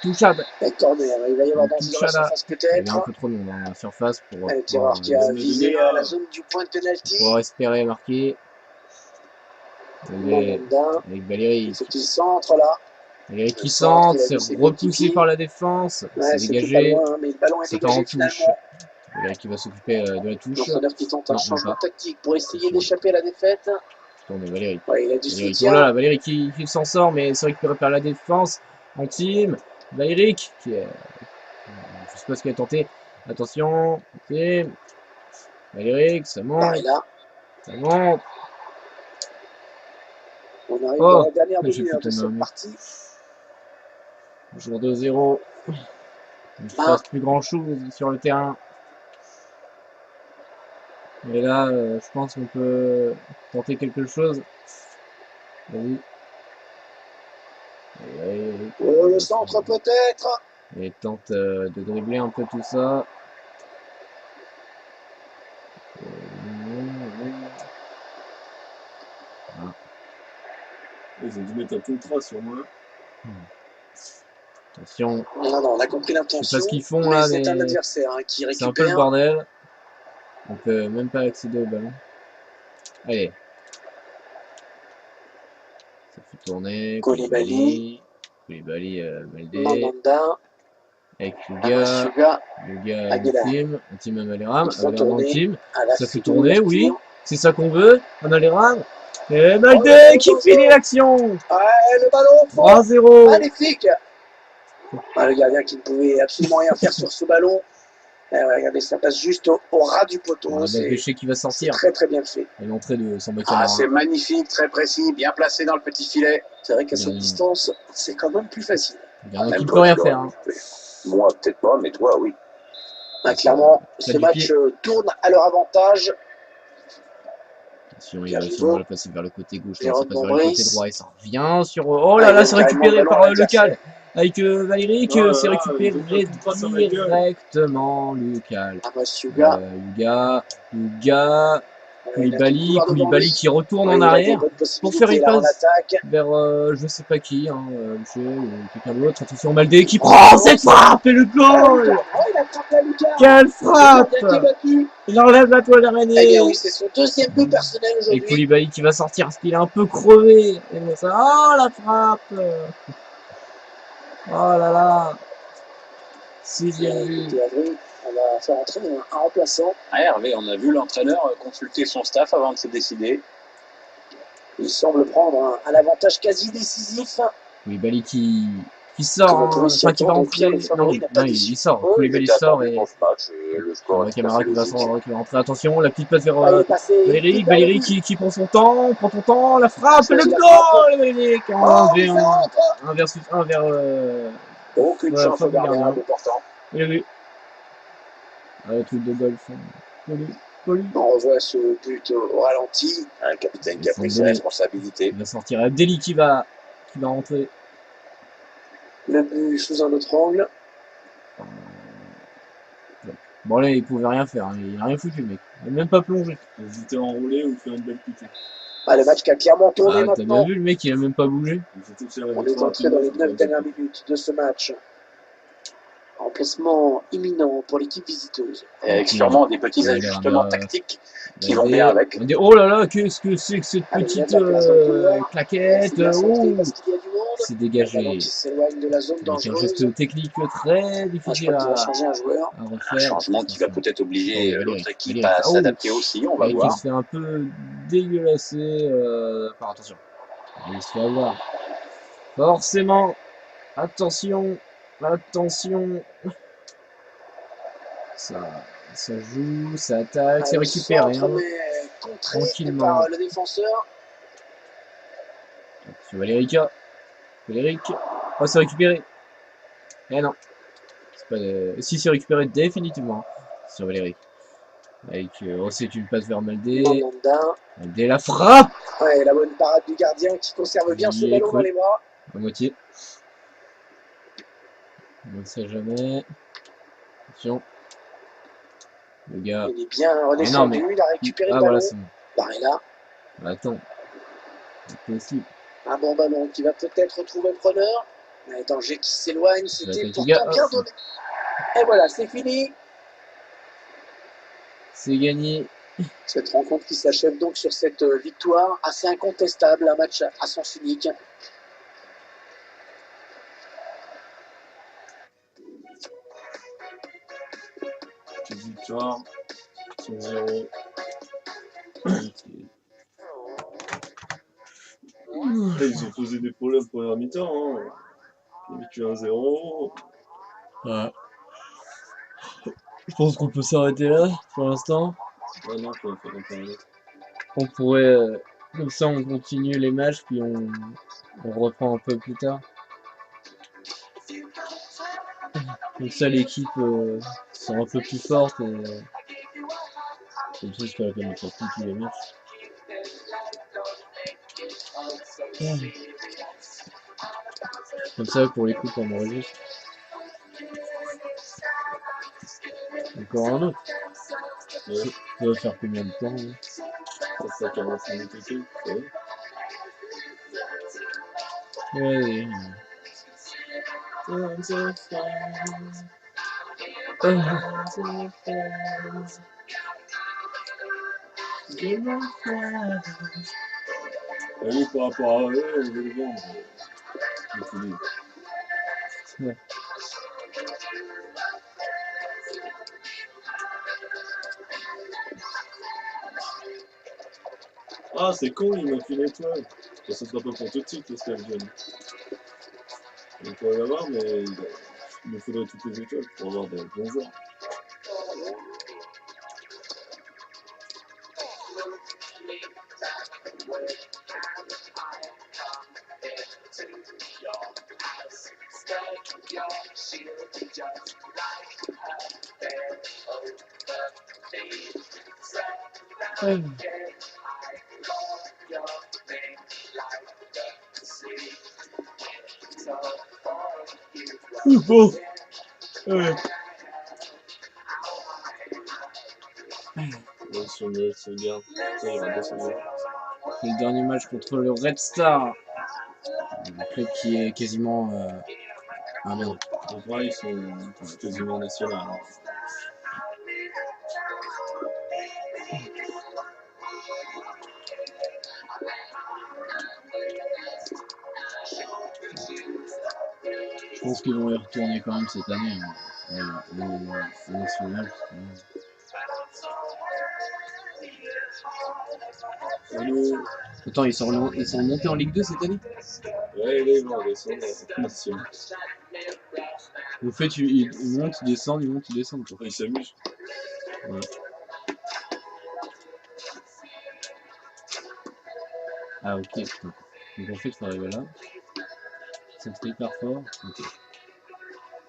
[SPEAKER 4] touchade.
[SPEAKER 2] Corner, il va y avoir dans la surface peut-être.
[SPEAKER 4] Il est un peu trop long dans la surface pour
[SPEAKER 2] le tireur qui a visé la zone du point de pénalty.
[SPEAKER 4] Pour espérer marquer. Avec Valérie.
[SPEAKER 2] Il faut qu'il centre là.
[SPEAKER 4] Valérie qui centre, c'est repoussé par la défense. C'est dégagé.
[SPEAKER 2] Mais le ballon est dégagé finalement.
[SPEAKER 4] Valérie qui va s'occuper de la touche.
[SPEAKER 2] L'entraîneur qui tente un changement tactique pour essayer d'échapper à la défaite.
[SPEAKER 4] Tourne Valérie.
[SPEAKER 2] Ouais, il a du soutien.
[SPEAKER 4] Oh là là, Valérie qui s'en sort, mais c'est récupéré par la défense. En team. Valérie qui est. Je sais pas ce qu'il a tenté. Attention. Team. Valérie, ça monte. Ça monte.
[SPEAKER 2] On arrive dans la dernière demi-heure de cette partie.
[SPEAKER 4] Jour 2-0. Il ne se passe plus grand chose sur le terrain. Mais là, je pense qu'on peut tenter quelque chose. Vas-y.
[SPEAKER 2] Le centre peut-être.
[SPEAKER 4] Et tente de dribbler un peu tout ça.
[SPEAKER 5] Ils ont dû mettre un contrat sur moi.
[SPEAKER 4] Attention.
[SPEAKER 2] Non, on a compris l'intention.
[SPEAKER 4] Je sais pas ce qu'ils font là, mais
[SPEAKER 2] c'est un adversaire qui récupère.
[SPEAKER 4] C'est un peu le bordel. On peut même pas accéder au ballon. Allez. Ça fait tourner.
[SPEAKER 2] Koulibaly,
[SPEAKER 4] Maldé.
[SPEAKER 2] Mandanda.
[SPEAKER 4] Avec Yuga. Team Amaleram. Amaleram team. Ça fait tourner, oui. C'est ça qu'on veut. Amaleram. Et Maldé qui finit l'action.
[SPEAKER 2] Le ballon.
[SPEAKER 4] 3-0.
[SPEAKER 2] Magnifique. Le gardien qui ne pouvait absolument rien faire sur ce ballon. Regardez, ça passe juste au ras du poteau.
[SPEAKER 4] C'est Péché qui va sortir.
[SPEAKER 2] Très très bien fait.
[SPEAKER 4] Et l'entrée de Samba Camara.
[SPEAKER 3] C'est magnifique, très précis, bien placé dans le petit filet.
[SPEAKER 2] C'est vrai qu'à cette distance, c'est quand même plus facile.
[SPEAKER 4] Il y en a qui ne peut rien faire. Hein.
[SPEAKER 3] Moi, peut-être pas, mais toi, oui.
[SPEAKER 2] Clairement, ce match tourne à leur avantage.
[SPEAKER 4] Attention, il va sûrement le passer vers le côté gauche. Là, ça passe vers le côté droit et ça revient sur. Oh là là, c'est récupéré par le Cal. Avec Valérie, c'est récupéré directement Lucal. Yuga, Koulibaly qui retourne en arrière pour faire une passe vers je sais pas qui, Michel ou quelqu'un d'autre. Attention, Maldé qui prend cette frappe et le goal. Quelle frappe! Il enlève la toile d'araignée.
[SPEAKER 2] Oui, c'est son deuxième but personnel aujourd'hui.
[SPEAKER 4] Et Koulibaly qui va sortir parce qu'il est un peu crevé. Et ça, oh la frappe! Oh là là! 6e but.
[SPEAKER 2] On va faire entrer un remplaçant.
[SPEAKER 3] Hervé, on a vu l'entraîneur consulter son staff avant de se décider.
[SPEAKER 2] Il semble prendre un avantage quasi décisif.
[SPEAKER 4] Koulibaly qui sort, qui va rentrer. Non, il sort. Koulibaly sort et la caméra qui va rentrer. Attention, la petite passe vers Valérie qui prend son temps, la frappe, le goal, Valérie, 1 versus 1 vers
[SPEAKER 3] aucune chance au gardien, important.
[SPEAKER 4] Il a vu. Le truc de golf.
[SPEAKER 2] On revoit ce but au ralenti. Un capitaine qui a pris ses responsabilités.
[SPEAKER 4] Il va sortir Abdelli qui va rentrer.
[SPEAKER 2] Le but sous un autre angle.
[SPEAKER 4] Bon là il pouvait rien faire, il a rien foutu le mec. Il n'a même pas plongé.
[SPEAKER 5] Ils étaient enroulés ou fait une belle pute.
[SPEAKER 2] Le match qui a clairement tourné maintenant.
[SPEAKER 4] T'as bien vu le mec, il a même pas bougé.
[SPEAKER 2] On est entré dans les 9 dernières minutes de ce match. Remplacement imminent pour l'équipe visiteuse.
[SPEAKER 3] Et avec sûrement des petits ajustements tactiques qui vont bien avec.
[SPEAKER 4] Oh là là, qu'est-ce que c'est que cette petite claquette? C'est dégagé. Avec un geste technique très difficile à refaire.
[SPEAKER 3] Un changement qui va peut-être obliger l'autre équipe à s'adapter aussi, on va voir.
[SPEAKER 4] Il se fait un peu dégueulasser. Attention. Il se fait avoir. Forcément. Attention. Ça joue, ça attaque, c'est récupéré. Tranquillement.
[SPEAKER 2] Par le défenseur.
[SPEAKER 4] Sur Valérie. Oh, c'est récupéré. Eh non. pas de... Si, c'est récupéré définitivement sur Valérie. Avec, oh, c'est une passe vers Maldé. Maldé la frappe.
[SPEAKER 2] Ouais, la bonne parade du gardien qui conserve bien ce ballon dans les bras.
[SPEAKER 4] À moitié. On ne sait jamais. Attention. Le gars.
[SPEAKER 2] Il est bien redescendu, il a récupéré le ballon.
[SPEAKER 4] Voilà, c'est bon.
[SPEAKER 2] Barella.
[SPEAKER 4] Attends. C'est possible.
[SPEAKER 2] Un bon ballon qui va peut-être retrouver preneur. Mais danger qui s'éloigne, c'était pourtant bien donné. Et voilà, c'est fini.
[SPEAKER 4] C'est gagné.
[SPEAKER 2] Cette rencontre qui s'achève donc sur cette victoire assez incontestable, un match à sens unique.
[SPEAKER 5] Petite victoire, 0. Ils ont posé des problèmes pour la mi-temps. Hein. Ils ont mis 1-0.
[SPEAKER 4] Ouais. Je pense qu'on peut s'arrêter là pour l'instant.
[SPEAKER 5] Ouais, non, faut faire un peu.
[SPEAKER 4] On pourrait, comme ça, on continue les matchs puis on reprend un peu plus tard. Comme ça, l'équipe sera un peu plus forte et comme ça, je ferai comme ça tous les matchs. Comme ça, pour les coupes, on enregistre. Encore un autre. Ouais. Ça va faire combien de temps hein?
[SPEAKER 5] Ça fait 45 minutes et tout.
[SPEAKER 4] Ouais.
[SPEAKER 5] Oui, par rapport à eux, on veut le vendre.
[SPEAKER 4] Ouais.
[SPEAKER 5] Ah, c'est con, il m'a fait l'étoile. Ça sera pas pour tout de suite, l'espèce de jeune. On pourrait l'avoir, mais il nous faudrait toutes les étoiles pour avoir des bons joueurs.
[SPEAKER 4] Bon. Ouais.
[SPEAKER 5] Si on se garde, ça ira bien se garder.
[SPEAKER 4] C'est le dernier match contre le Red Star. Un club qui est quasiment
[SPEAKER 5] en vrai, ils sont quasiment nationaux. Hein.
[SPEAKER 4] Je pense qu'ils vont y retourner quand même cette année. Hein. Le national. Attends, ils sont montés en Ligue 2 cette année?
[SPEAKER 5] Ouais, là, ils vont redescendre en national.
[SPEAKER 4] Au fait, ils montent, ils descendent, ils montent, ils descendent.
[SPEAKER 5] Ils s'amusent.
[SPEAKER 4] Ouais. Ah, ok. Donc en fait, il faut arriver là. C'est hyper fort. Okay.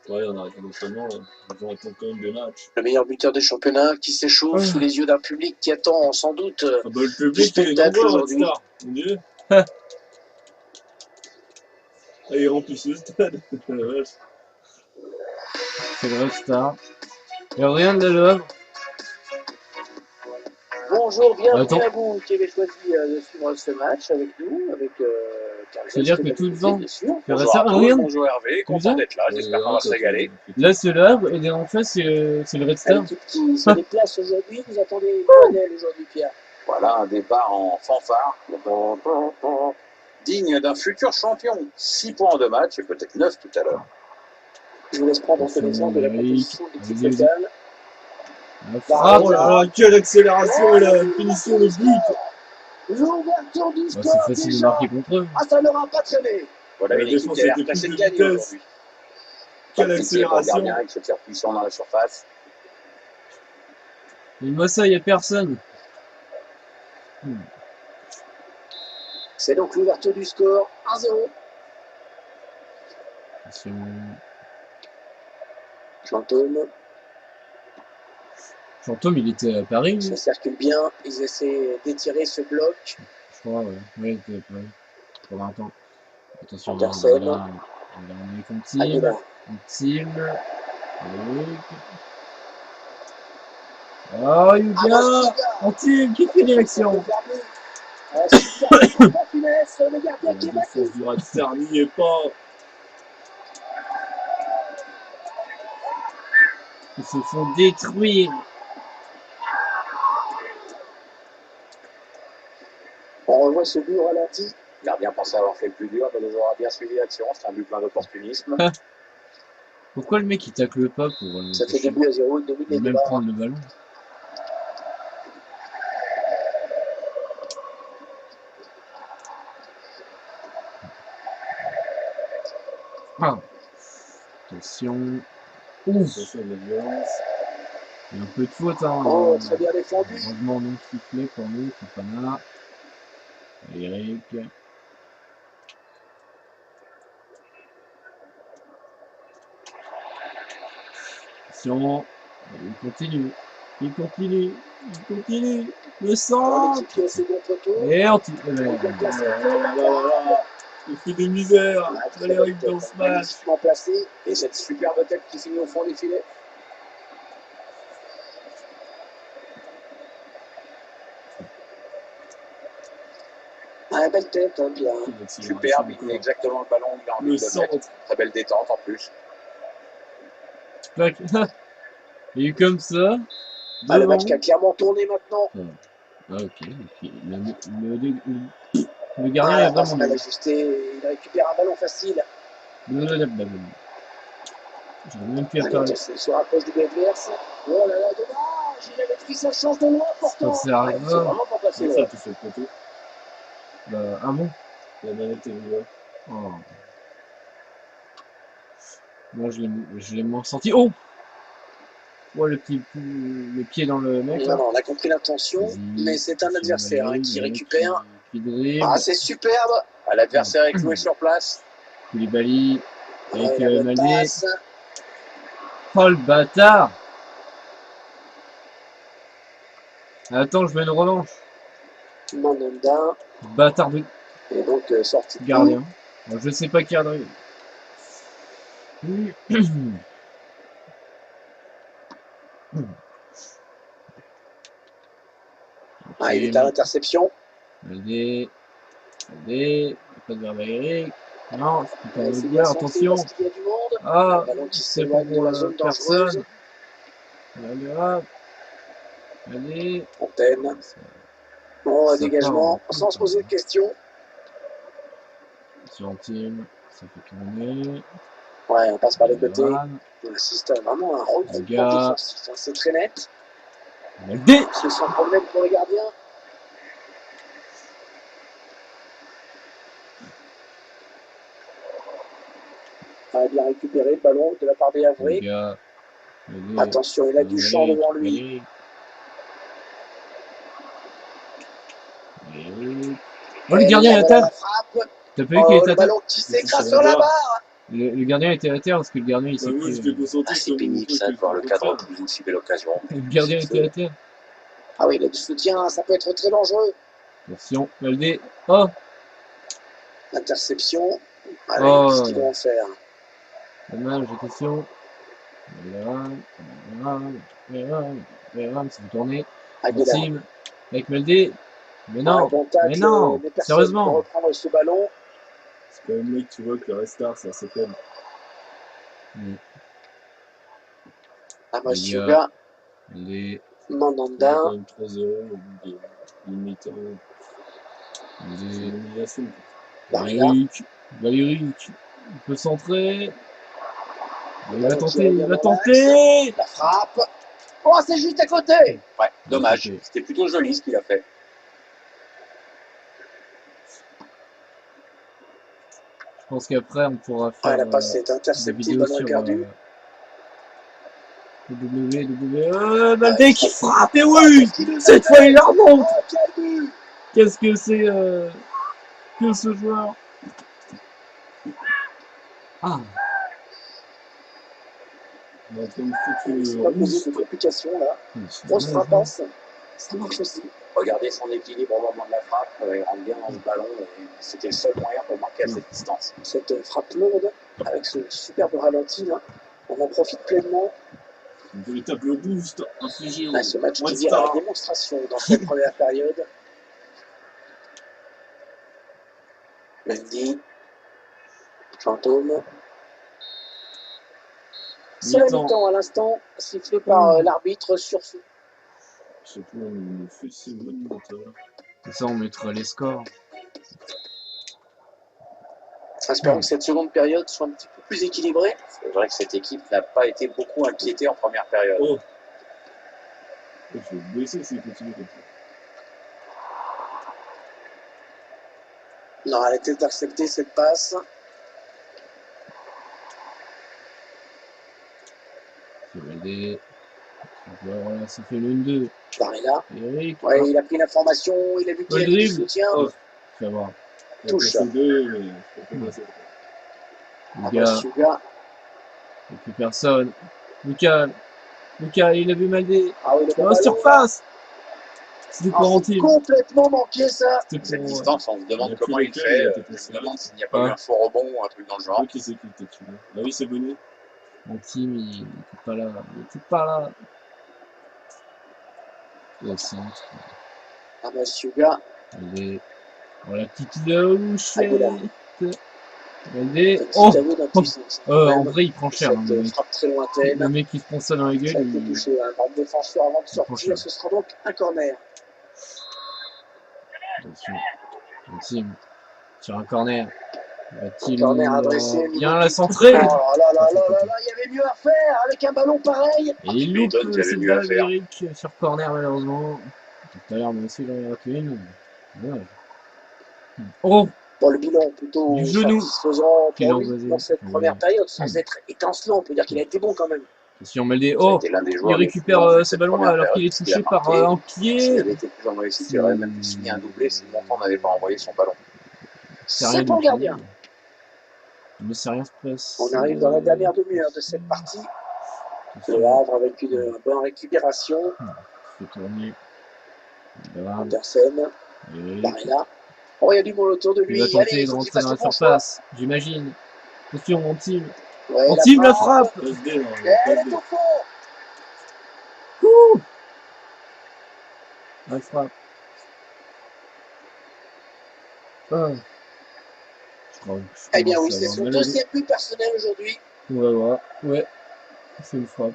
[SPEAKER 5] Ouais, on arrive notamment, ils vont attendre quand même des matchs.
[SPEAKER 2] Le meilleur buteur du championnat qui s'échauffe sous les yeux d'un public qui attend sans doute
[SPEAKER 5] le public spectacle aujourd'hui. Mon Dieu.
[SPEAKER 4] Ah,
[SPEAKER 5] ils remplissent le stade.
[SPEAKER 4] c'est le Red Star. Et rien de l'œuvre.
[SPEAKER 2] Bonjour, bienvenue à vous qui avez choisi de suivre ce match avec nous, avec
[SPEAKER 4] c'est-à-dire que tout le temps,
[SPEAKER 3] bonjour à tous, bonjour Hervé, content d'être là, j'espère qu'on va se régaler.
[SPEAKER 4] Là c'est le Havre et en fait c'est le Red Star.
[SPEAKER 2] L'équipe qui se déplace aujourd'hui, vous attendez Lionel aujourd'hui Pierre.
[SPEAKER 3] Voilà un départ en fanfare, digne d'un futur champion. 6 points en 2 matchs et peut-être 9 tout à l'heure.
[SPEAKER 2] Je vous laisse prendre connaissance de la composition de l'équipe locale.
[SPEAKER 5] Oh là là, quelle accélération et la finition, le but!
[SPEAKER 2] L'ouverture du score.
[SPEAKER 4] C'est facile de marquer contre eux.
[SPEAKER 2] Ah, ça n'aura pas traîné.
[SPEAKER 3] Voilà une équipe qui a l'air pressée de gagner aujourd'hui.
[SPEAKER 5] Quelle accélération!
[SPEAKER 3] Gardien avec ce tir puissant dans la surface.
[SPEAKER 4] Moi ça, il n'y a personne.
[SPEAKER 2] C'est donc l'ouverture du score, 1-0. Chantôme.
[SPEAKER 4] Chantôme, il était à Paris.
[SPEAKER 2] Ça circule bien. Ils essaient d'étirer ce bloc.
[SPEAKER 4] Je crois, ouais. Oui, il était à Paris. Pendant un temps. Attention,
[SPEAKER 2] Anderson.
[SPEAKER 4] on est comme team. Team. Oh, Yuga! En team, qui fait l'élection?
[SPEAKER 2] La
[SPEAKER 5] défense du Red Star n'y est pas.
[SPEAKER 4] Ils se font détruire.
[SPEAKER 2] On revoit ce but au ralenti.
[SPEAKER 3] Le gardien pensait avoir fait le plus dur, mais les aura bien suivi l'action. C'est un but plein d'opportunisme.
[SPEAKER 4] Pourquoi le mec il tacle pas pour
[SPEAKER 2] ça fait 2 buts à 0, il domine les
[SPEAKER 4] même
[SPEAKER 2] débats.
[SPEAKER 4] prendre le ballon? Ah. Attention. Ouf.
[SPEAKER 5] Attention à la violence.
[SPEAKER 4] Il y a un peu de faute, hein.
[SPEAKER 2] Oh, très bien défendu.
[SPEAKER 4] Heureusement non sifflé pour nous, Fofana. Eric. Attention. Il continue. Il continue. Il continue. Le sang. Et on tire.
[SPEAKER 5] Il fait des misères. Eric dans ce match.
[SPEAKER 3] Placé. Et cette superbe tête qui finit au fond des filets.
[SPEAKER 2] Ah, belle tête, hein, bien.
[SPEAKER 3] Superbe, il met exactement le ballon, il a envie de le mettre. Très belle détente en plus.
[SPEAKER 4] Il est comme ça.
[SPEAKER 2] Ah, le match qui a clairement tourné maintenant.
[SPEAKER 4] Ah, ok. Le gardien est vraiment
[SPEAKER 2] mal ajusté. Il récupère un ballon facile.
[SPEAKER 4] J'aurais même pu faire
[SPEAKER 2] il se rapproche du but adverse. Oh là là, dommage. Il avait pris sa chance de loin pourtant.
[SPEAKER 4] C'est vraiment
[SPEAKER 2] pas passé
[SPEAKER 5] ça, tu fais le poteau.
[SPEAKER 4] Ah bon?
[SPEAKER 5] La manette est vivante.
[SPEAKER 4] Oh. Moi, je l'ai moins senti. Oh! Ouais, le pied dans le mec.
[SPEAKER 2] Non, on a compris l'intention, mais c'est un adversaire qui récupère. Ah, c'est superbe!
[SPEAKER 3] Ah, l'adversaire est cloué sur place.
[SPEAKER 4] Koulibaly avec Maldé. Oh le bâtard! Attends, je veux une revanche.
[SPEAKER 2] Mandanda.
[SPEAKER 4] Bâtard de.
[SPEAKER 2] Et donc, sorti.
[SPEAKER 4] Gardien. Bon, je sais pas qui a drivé.
[SPEAKER 2] Ah, il est à l'interception.
[SPEAKER 4] Allez, pas de verbe à Eric. Non, c'est pas le bien, attention. Ah, c'est pas pour la zone personne. Allez, hop. Allez.
[SPEAKER 2] Fontaine. Bon, dégagement, sans se poser de questions.
[SPEAKER 4] Gentil, ça fait tourner.
[SPEAKER 2] Ouais, on passe par les côtés. On assiste à vraiment un regroupement défensif. C'est très net. C'est sans problème pour les gardiens. Ah, bien récupéré le ballon de la part des Havrais. Attention, il a du champ devant lui.
[SPEAKER 4] Oh, le gardien est à terre. T'as pas vu qu'il était à terre?
[SPEAKER 2] Le ballon qui s'écrase sur la barre.
[SPEAKER 4] Le gardien était à terre parce que le gardien il s'est
[SPEAKER 3] pris. C'est pénible ça de voir le cadre qui une si belle occasion.
[SPEAKER 4] Le gardien était à terre.
[SPEAKER 2] Ah oui, il a du soutien, ça peut être très dangereux.
[SPEAKER 4] Attention, Maldé. Oh!
[SPEAKER 2] Interception. Allez, qu'est-ce qu'ils vont faire?
[SPEAKER 4] Dommage, attention. Ça va tourner. Team avec Maldé. Mais non, mais non, sérieusement.
[SPEAKER 2] Reprendre ce ballon.
[SPEAKER 5] C'est quand même mec, tu vois que le restart, c'est assez faible.
[SPEAKER 2] Amasuga. Mandanda.
[SPEAKER 5] Quand même 3-0 au bout d'une mi-temps.
[SPEAKER 4] Valérie, il peut centrer. Il va tenter,
[SPEAKER 2] La frappe. Oh, c'est juste à côté.
[SPEAKER 3] Ouais, dommage. C'était plutôt joli ce qu'il a fait.
[SPEAKER 4] Je pense qu'après, on pourra faire
[SPEAKER 2] la passe est interceptée, ballon perdu.
[SPEAKER 4] Maldé qui frappe, et oui! Cette fois, il la remonte! Qu'est-ce que c'est que ce joueur? Ah!
[SPEAKER 5] On est en train de
[SPEAKER 2] Il
[SPEAKER 5] foutre
[SPEAKER 2] ne pas poser de complications là. Grosse frappasse, ça marche aussi.
[SPEAKER 3] Regardez son équilibre au moment de la frappe, il rentre bien dans le ballon, et c'était le seul moyen pour marquer à cette distance.
[SPEAKER 2] Cette frappe lourde, avec ce superbe ralenti là, on en profite pleinement.
[SPEAKER 5] un véritable boost infligé au
[SPEAKER 2] Ce match
[SPEAKER 5] Red
[SPEAKER 2] qui vire à la
[SPEAKER 5] Star.
[SPEAKER 2] démonstration dans cette première période. Mendy, Fantôme. C'est la mi-temps à l'instant, sifflé par l'arbitre sur ce.
[SPEAKER 5] Je sais plus, on fait ces bonnes monteurs.
[SPEAKER 4] C'est ça, on mettra les scores.
[SPEAKER 2] Espérons que cette seconde période soit un petit peu plus équilibrée.
[SPEAKER 3] C'est vrai que cette équipe n'a pas été beaucoup inquiétée en première période.
[SPEAKER 5] Oh, il faut baisser s'il continue comme ça.
[SPEAKER 2] Non, elle a été interceptée cette passe.
[SPEAKER 4] Voilà, ça fait l'1-2.
[SPEAKER 2] Barella.
[SPEAKER 4] Eric.
[SPEAKER 2] Ouais, il a pris l'information, il a vu qu'il y avait du soutien.
[SPEAKER 5] Oh,
[SPEAKER 4] tu vas voir.
[SPEAKER 2] Touche.
[SPEAKER 4] Lucas. Et plus personne. Lucas, il a vu Maldé.
[SPEAKER 2] Ah oui,
[SPEAKER 4] la surface. C'était pour Antime.
[SPEAKER 2] Complètement manqué ça.
[SPEAKER 3] Cette distance, on se demande comment il fait. On se demande s'il n'y a pas eu un faux rebond ou un truc dans le genre.
[SPEAKER 5] Qui c'est qui était dessus là? Ah oui, c'est Bonnet.
[SPEAKER 4] Antime, il n'était pas là. Le centre.
[SPEAKER 2] Ah bah Suga.
[SPEAKER 4] Allez. Voilà, petite louche. Allez. En vrai, il prend cher.
[SPEAKER 2] Frappe très lointaine.
[SPEAKER 4] Le mec qui se prend ça dans la gueule.
[SPEAKER 2] Ça a été touché par le défenseur avant de sortir. Ce sera donc un corner.
[SPEAKER 4] Attention. Antime. Sur un corner.
[SPEAKER 2] Corner adressé.
[SPEAKER 4] Bien la centrée.
[SPEAKER 2] Oh là, il y avait mieux à faire avec un ballon pareil.
[SPEAKER 4] Et il loupe cette balle d'Eric sur corner malheureusement. Tout à l'heure, moi aussi j'en ai raté une. Ouais. Oh,
[SPEAKER 2] Bon, le bilan plutôt satisfaisant pour lui dans cette première période, sans être étincelant. On peut dire qu'il a été bon quand même.
[SPEAKER 4] Si on met des il récupère ce ballon alors qu'il est touché par un pied.
[SPEAKER 3] S'il avait été plus en réussite, il aurait même signé un doublé si Montan n'avait pas envoyé son ballon.
[SPEAKER 2] C'est pour le gardien.
[SPEAKER 4] Mais c'est rien se passe.
[SPEAKER 2] On arrive dans la dernière demi-heure de cette partie. Le Havre avec une bonne récupération.
[SPEAKER 4] Il fait tourner.
[SPEAKER 2] Andersen. Barella. Oh, il y a du monde autour de lui.
[SPEAKER 4] Il va tenter de rentrer dans la surface, j'imagine. Attention, Antime.
[SPEAKER 2] Ouais,
[SPEAKER 4] Antime la frappe.
[SPEAKER 2] Elle est au fond.
[SPEAKER 4] La frappe. Ah.
[SPEAKER 2] Eh bien oui, c'est son deuxième but personnel aujourd'hui.
[SPEAKER 4] On va voir. Ouais, c'est une frappe.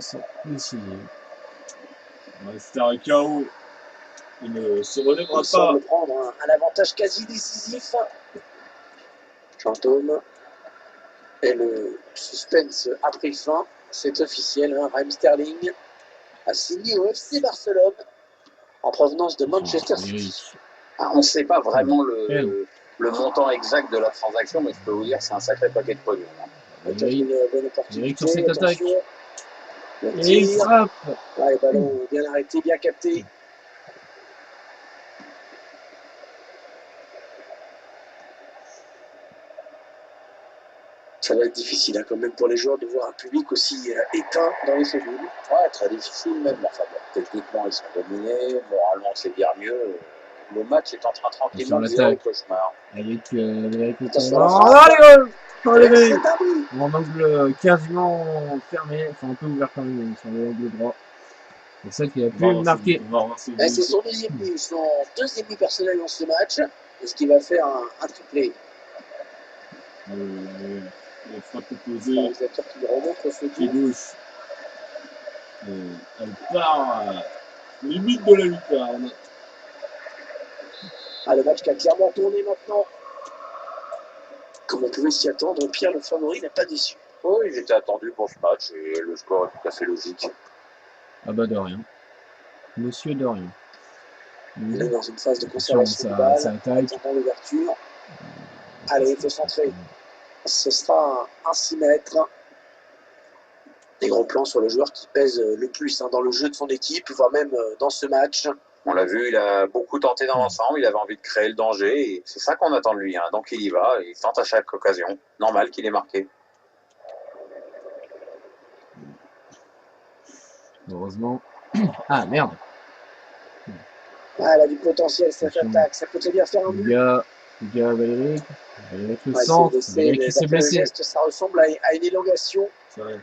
[SPEAKER 4] Ça, décidé.
[SPEAKER 5] C'était un chaos. Il ne se relèvera pas.
[SPEAKER 2] Il semble prendre un avantage quasi décisif. Fantôme. Et le suspense a pris fin. C'est officiel. Raheem Sterling a signé au FC Barcelone en provenance de Manchester City.
[SPEAKER 3] On ne sait pas vraiment le montant exact de la transaction, mais je peux vous dire que c'est un sacré paquet de pognon.
[SPEAKER 2] Une bonne opportunité.
[SPEAKER 4] Eric sur cette attaque.
[SPEAKER 2] Et il frappe. Ouais, le ballon bien arrêté, bien capté. Ça va être difficile quand même pour les joueurs de voir un public aussi éteint dans les cellules.
[SPEAKER 3] Ouais, très difficile même. Enfin, bon, techniquement, ils sont dominés. Moralement, c'est bien mieux. Le match est en train tranquillement de virer au cauchemar.
[SPEAKER 4] Avec les en angle quasiment fermé, enfin un peu ouvert quand même sur l'angle droit. C'est ça qui a pu marquer.
[SPEAKER 2] C'est son deuxième but personnel dans ce match. Est-ce qu'il va faire un triplé?
[SPEAKER 5] La frappe opposée.
[SPEAKER 2] L'organisateur qui remonte ce
[SPEAKER 5] pied gauche. Elle part limite de la lucarne.
[SPEAKER 2] Le match qui a clairement tourné maintenant. Comme on pouvait s'y attendre, Pierre le favori n'a pas déçu.
[SPEAKER 3] Oui, il était attendu pour ce match et le score est tout à fait logique.
[SPEAKER 4] Ah bah de rien. Monsieur de rien.
[SPEAKER 2] Il est dans une phase de conservation de balle, attendant l'ouverture. Allez, il faut centrer. Ce sera un 6 mètres. Des gros plans sur le joueur qui pèse le plus dans le jeu de son équipe, voire même dans ce match.
[SPEAKER 3] On l'a vu, il a beaucoup tenté dans l'ensemble, il avait envie de créer le danger, et c'est ça qu'on attend de lui. Donc il y va, il tente à chaque occasion. Normal qu'il ait marqué.
[SPEAKER 4] Heureusement. Ah, merde.
[SPEAKER 2] Ah, elle a du potentiel, cette attaque. Ça peut très bien faire un but.
[SPEAKER 4] Les gars, Valérie le centre. Valérie qui s'est blessé.
[SPEAKER 2] Geste, ça ressemble à une élongation.
[SPEAKER 5] C'est vrai.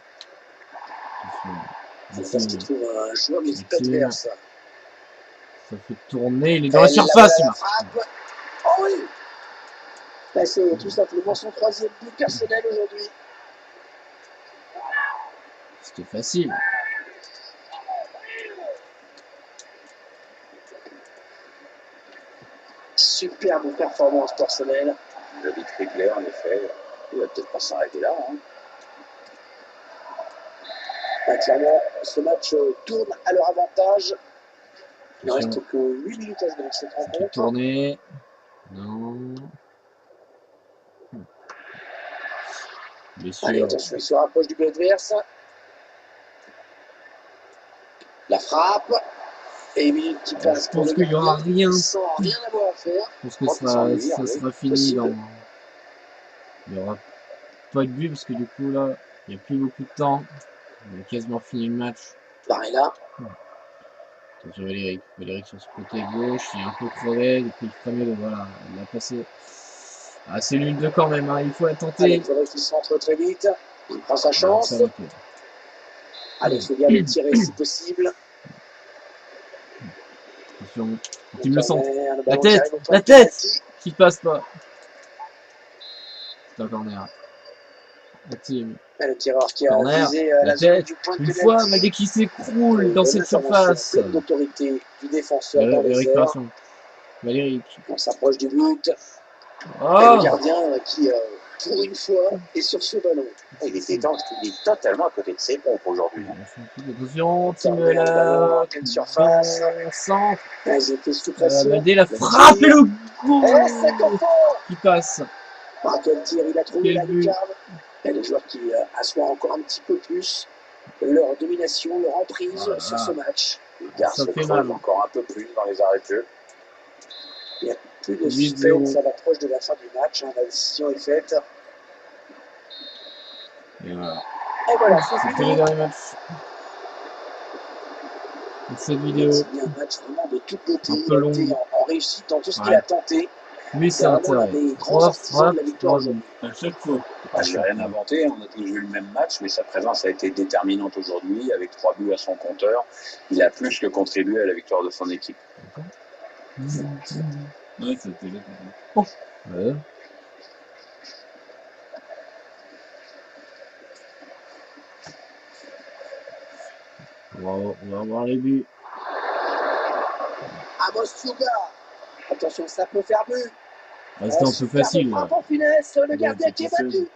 [SPEAKER 2] C'est parce qu'il trouve un joueur de l'équipe adverse.
[SPEAKER 4] Ça fait tourner, il est dans la surface.
[SPEAKER 2] La frappe. Oh oui! Là, c'est tout simplement son 3e but personnel aujourd'hui.
[SPEAKER 4] C'était facile.
[SPEAKER 2] Superbe performance personnelle.
[SPEAKER 3] Le but triplé, en effet. Il va peut-être pas s'arrêter là. Hein.
[SPEAKER 2] Bah, clairement, ce match tourne à leur avantage. Il ne reste que 8 minutes à jouer dans cette rencontre.
[SPEAKER 4] Tourner. Non.
[SPEAKER 2] Allez, attention, il se rapproche du but adverse. La frappe. Et une minute qui passe.
[SPEAKER 4] Je pense qu'il n'y aura rien.
[SPEAKER 2] Sans rien avoir à faire.
[SPEAKER 4] Je pense que ça sera fini dans. Il n'y aura pas de but parce que du coup là, il n'y a plus beaucoup de temps. On a quasiment fini le match.
[SPEAKER 2] Barella.
[SPEAKER 4] Attention Valérie sur ce côté gauche, il est un peu crevé, du coup il ferait mieux de voilà, la passer. Ah c'est l'une de quand même, hein. Il faut la tenter.
[SPEAKER 2] Allez, il faudrait qu'il centre très vite. Il prend sa chance. Allez, il faut bien le tirer si possible.
[SPEAKER 4] Attention, il me centre. La tête qui passe pas. C'est un corner.
[SPEAKER 2] Le tireur qui a visé
[SPEAKER 4] la tête. Du point de une fois, Maldé qui s'écroule dans cette surface.
[SPEAKER 2] D'autorité du défenseur dans les airs.
[SPEAKER 4] Valérie.
[SPEAKER 2] On s'approche du but. Et le gardien qui, pour une fois, est sur ce ballon.
[SPEAKER 3] Il est totalement à côté de ses pompes aujourd'hui.
[SPEAKER 4] Attention, Timela,
[SPEAKER 2] pleine surface.
[SPEAKER 4] Centre.
[SPEAKER 2] Ils étaient sous pression.
[SPEAKER 4] Maldé la frappe et le
[SPEAKER 2] goal
[SPEAKER 4] qui passe.
[SPEAKER 2] Par quel tir il a trouvé la lucarne. Il y a des joueurs qui assoient encore un petit peu plus leur domination, leur emprise sur ce match.
[SPEAKER 3] Les gars se creusent encore un peu plus dans les arrêts de jeu.
[SPEAKER 2] Il n'y a plus de suspense à l'approche de la fin du match. La décision est faite.
[SPEAKER 4] Et voilà.
[SPEAKER 2] Et voilà,
[SPEAKER 4] c'était le dernier match. Cette vidéo.
[SPEAKER 2] C'est bien un match vraiment de toute beauté.
[SPEAKER 4] Un peu long.
[SPEAKER 2] En réussite dans tout ce qu'il a tenté.
[SPEAKER 4] Mais c'est intéressant. 3 frappes, 3 buts.
[SPEAKER 5] À chaque fois.
[SPEAKER 3] Je n'ai rien inventé, on a tous vu le même match, mais sa présence a été déterminante aujourd'hui. Avec 3 buts à son compteur, il a plus que contribué à la victoire de son équipe.
[SPEAKER 5] Ouais, c'était là.
[SPEAKER 4] Oh. Ouais. On va voir les buts.
[SPEAKER 2] Amos Yuga. Attention, ça peut faire but.
[SPEAKER 4] C'était un peu facile.
[SPEAKER 2] En finesse, le gardien qui est battu.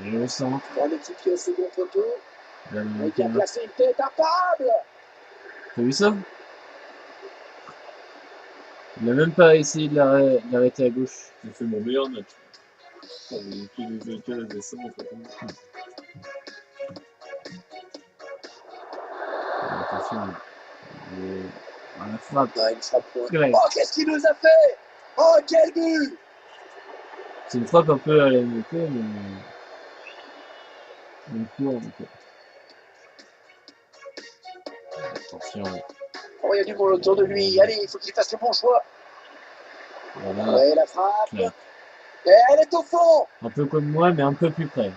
[SPEAKER 4] Le centre.
[SPEAKER 2] L'équipe qui est au second poteau. Il a placé une tête imparable.
[SPEAKER 4] T'as vu ça? Il n'a même pas essayé de l'arrêter à gauche.
[SPEAKER 5] J'ai fait mon meilleur match. J'ai pris les véhicules à descendre en fait.
[SPEAKER 4] Attention. La frappe.
[SPEAKER 2] Ah, une frappe. Oh, qu'est-ce qu'il nous a fait? Oh, quel but!
[SPEAKER 4] C'est une frappe un peu à la MOP, mais court. Attention.
[SPEAKER 2] Oh, il y a du monde autour de lui. Allez, il faut qu'il fasse le bon choix.
[SPEAKER 4] Voilà.
[SPEAKER 2] Ouais, la frappe. Et elle est au fond.
[SPEAKER 4] Un peu comme moi, mais un peu plus près.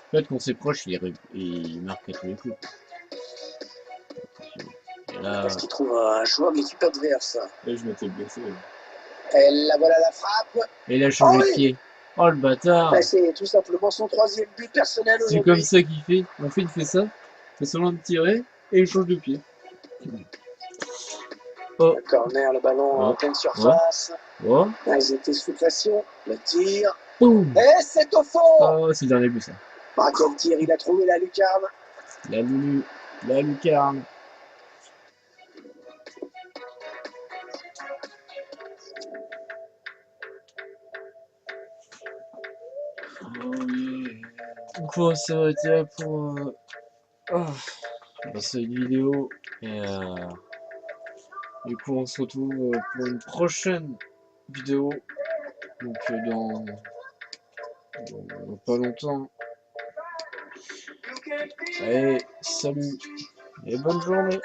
[SPEAKER 4] En fait, quand c'est proche, il marque à tous les coups. Et là...
[SPEAKER 2] Parce qu'il trouve un joueur de l'équipe adverse.
[SPEAKER 5] Et je m'étais blessé.
[SPEAKER 2] Et là, voilà la frappe.
[SPEAKER 4] Et il a changé de pied. Oh le bâtard!
[SPEAKER 2] Bah, c'est tout simplement son 3e but personnel aujourd'hui.
[SPEAKER 4] C'est comme ça qu'il fait. En fait, il fait ça. Il fait semblant de tirer et il change de pied.
[SPEAKER 2] Oh. Le corner, le ballon en pleine surface.
[SPEAKER 4] Oh.
[SPEAKER 2] Là, ils étaient sous pression. Le tir.
[SPEAKER 4] Boum.
[SPEAKER 2] Et c'est au fond!
[SPEAKER 4] Oh, c'est le dernier but ça.
[SPEAKER 2] Par quel tir il a trouvé la lucarne?
[SPEAKER 4] La lucarne. Donc ça va être là pour cette vidéo et Du coup, on se retrouve pour une prochaine vidéo. Donc, dans pas longtemps. Allez, salut et bonne journée.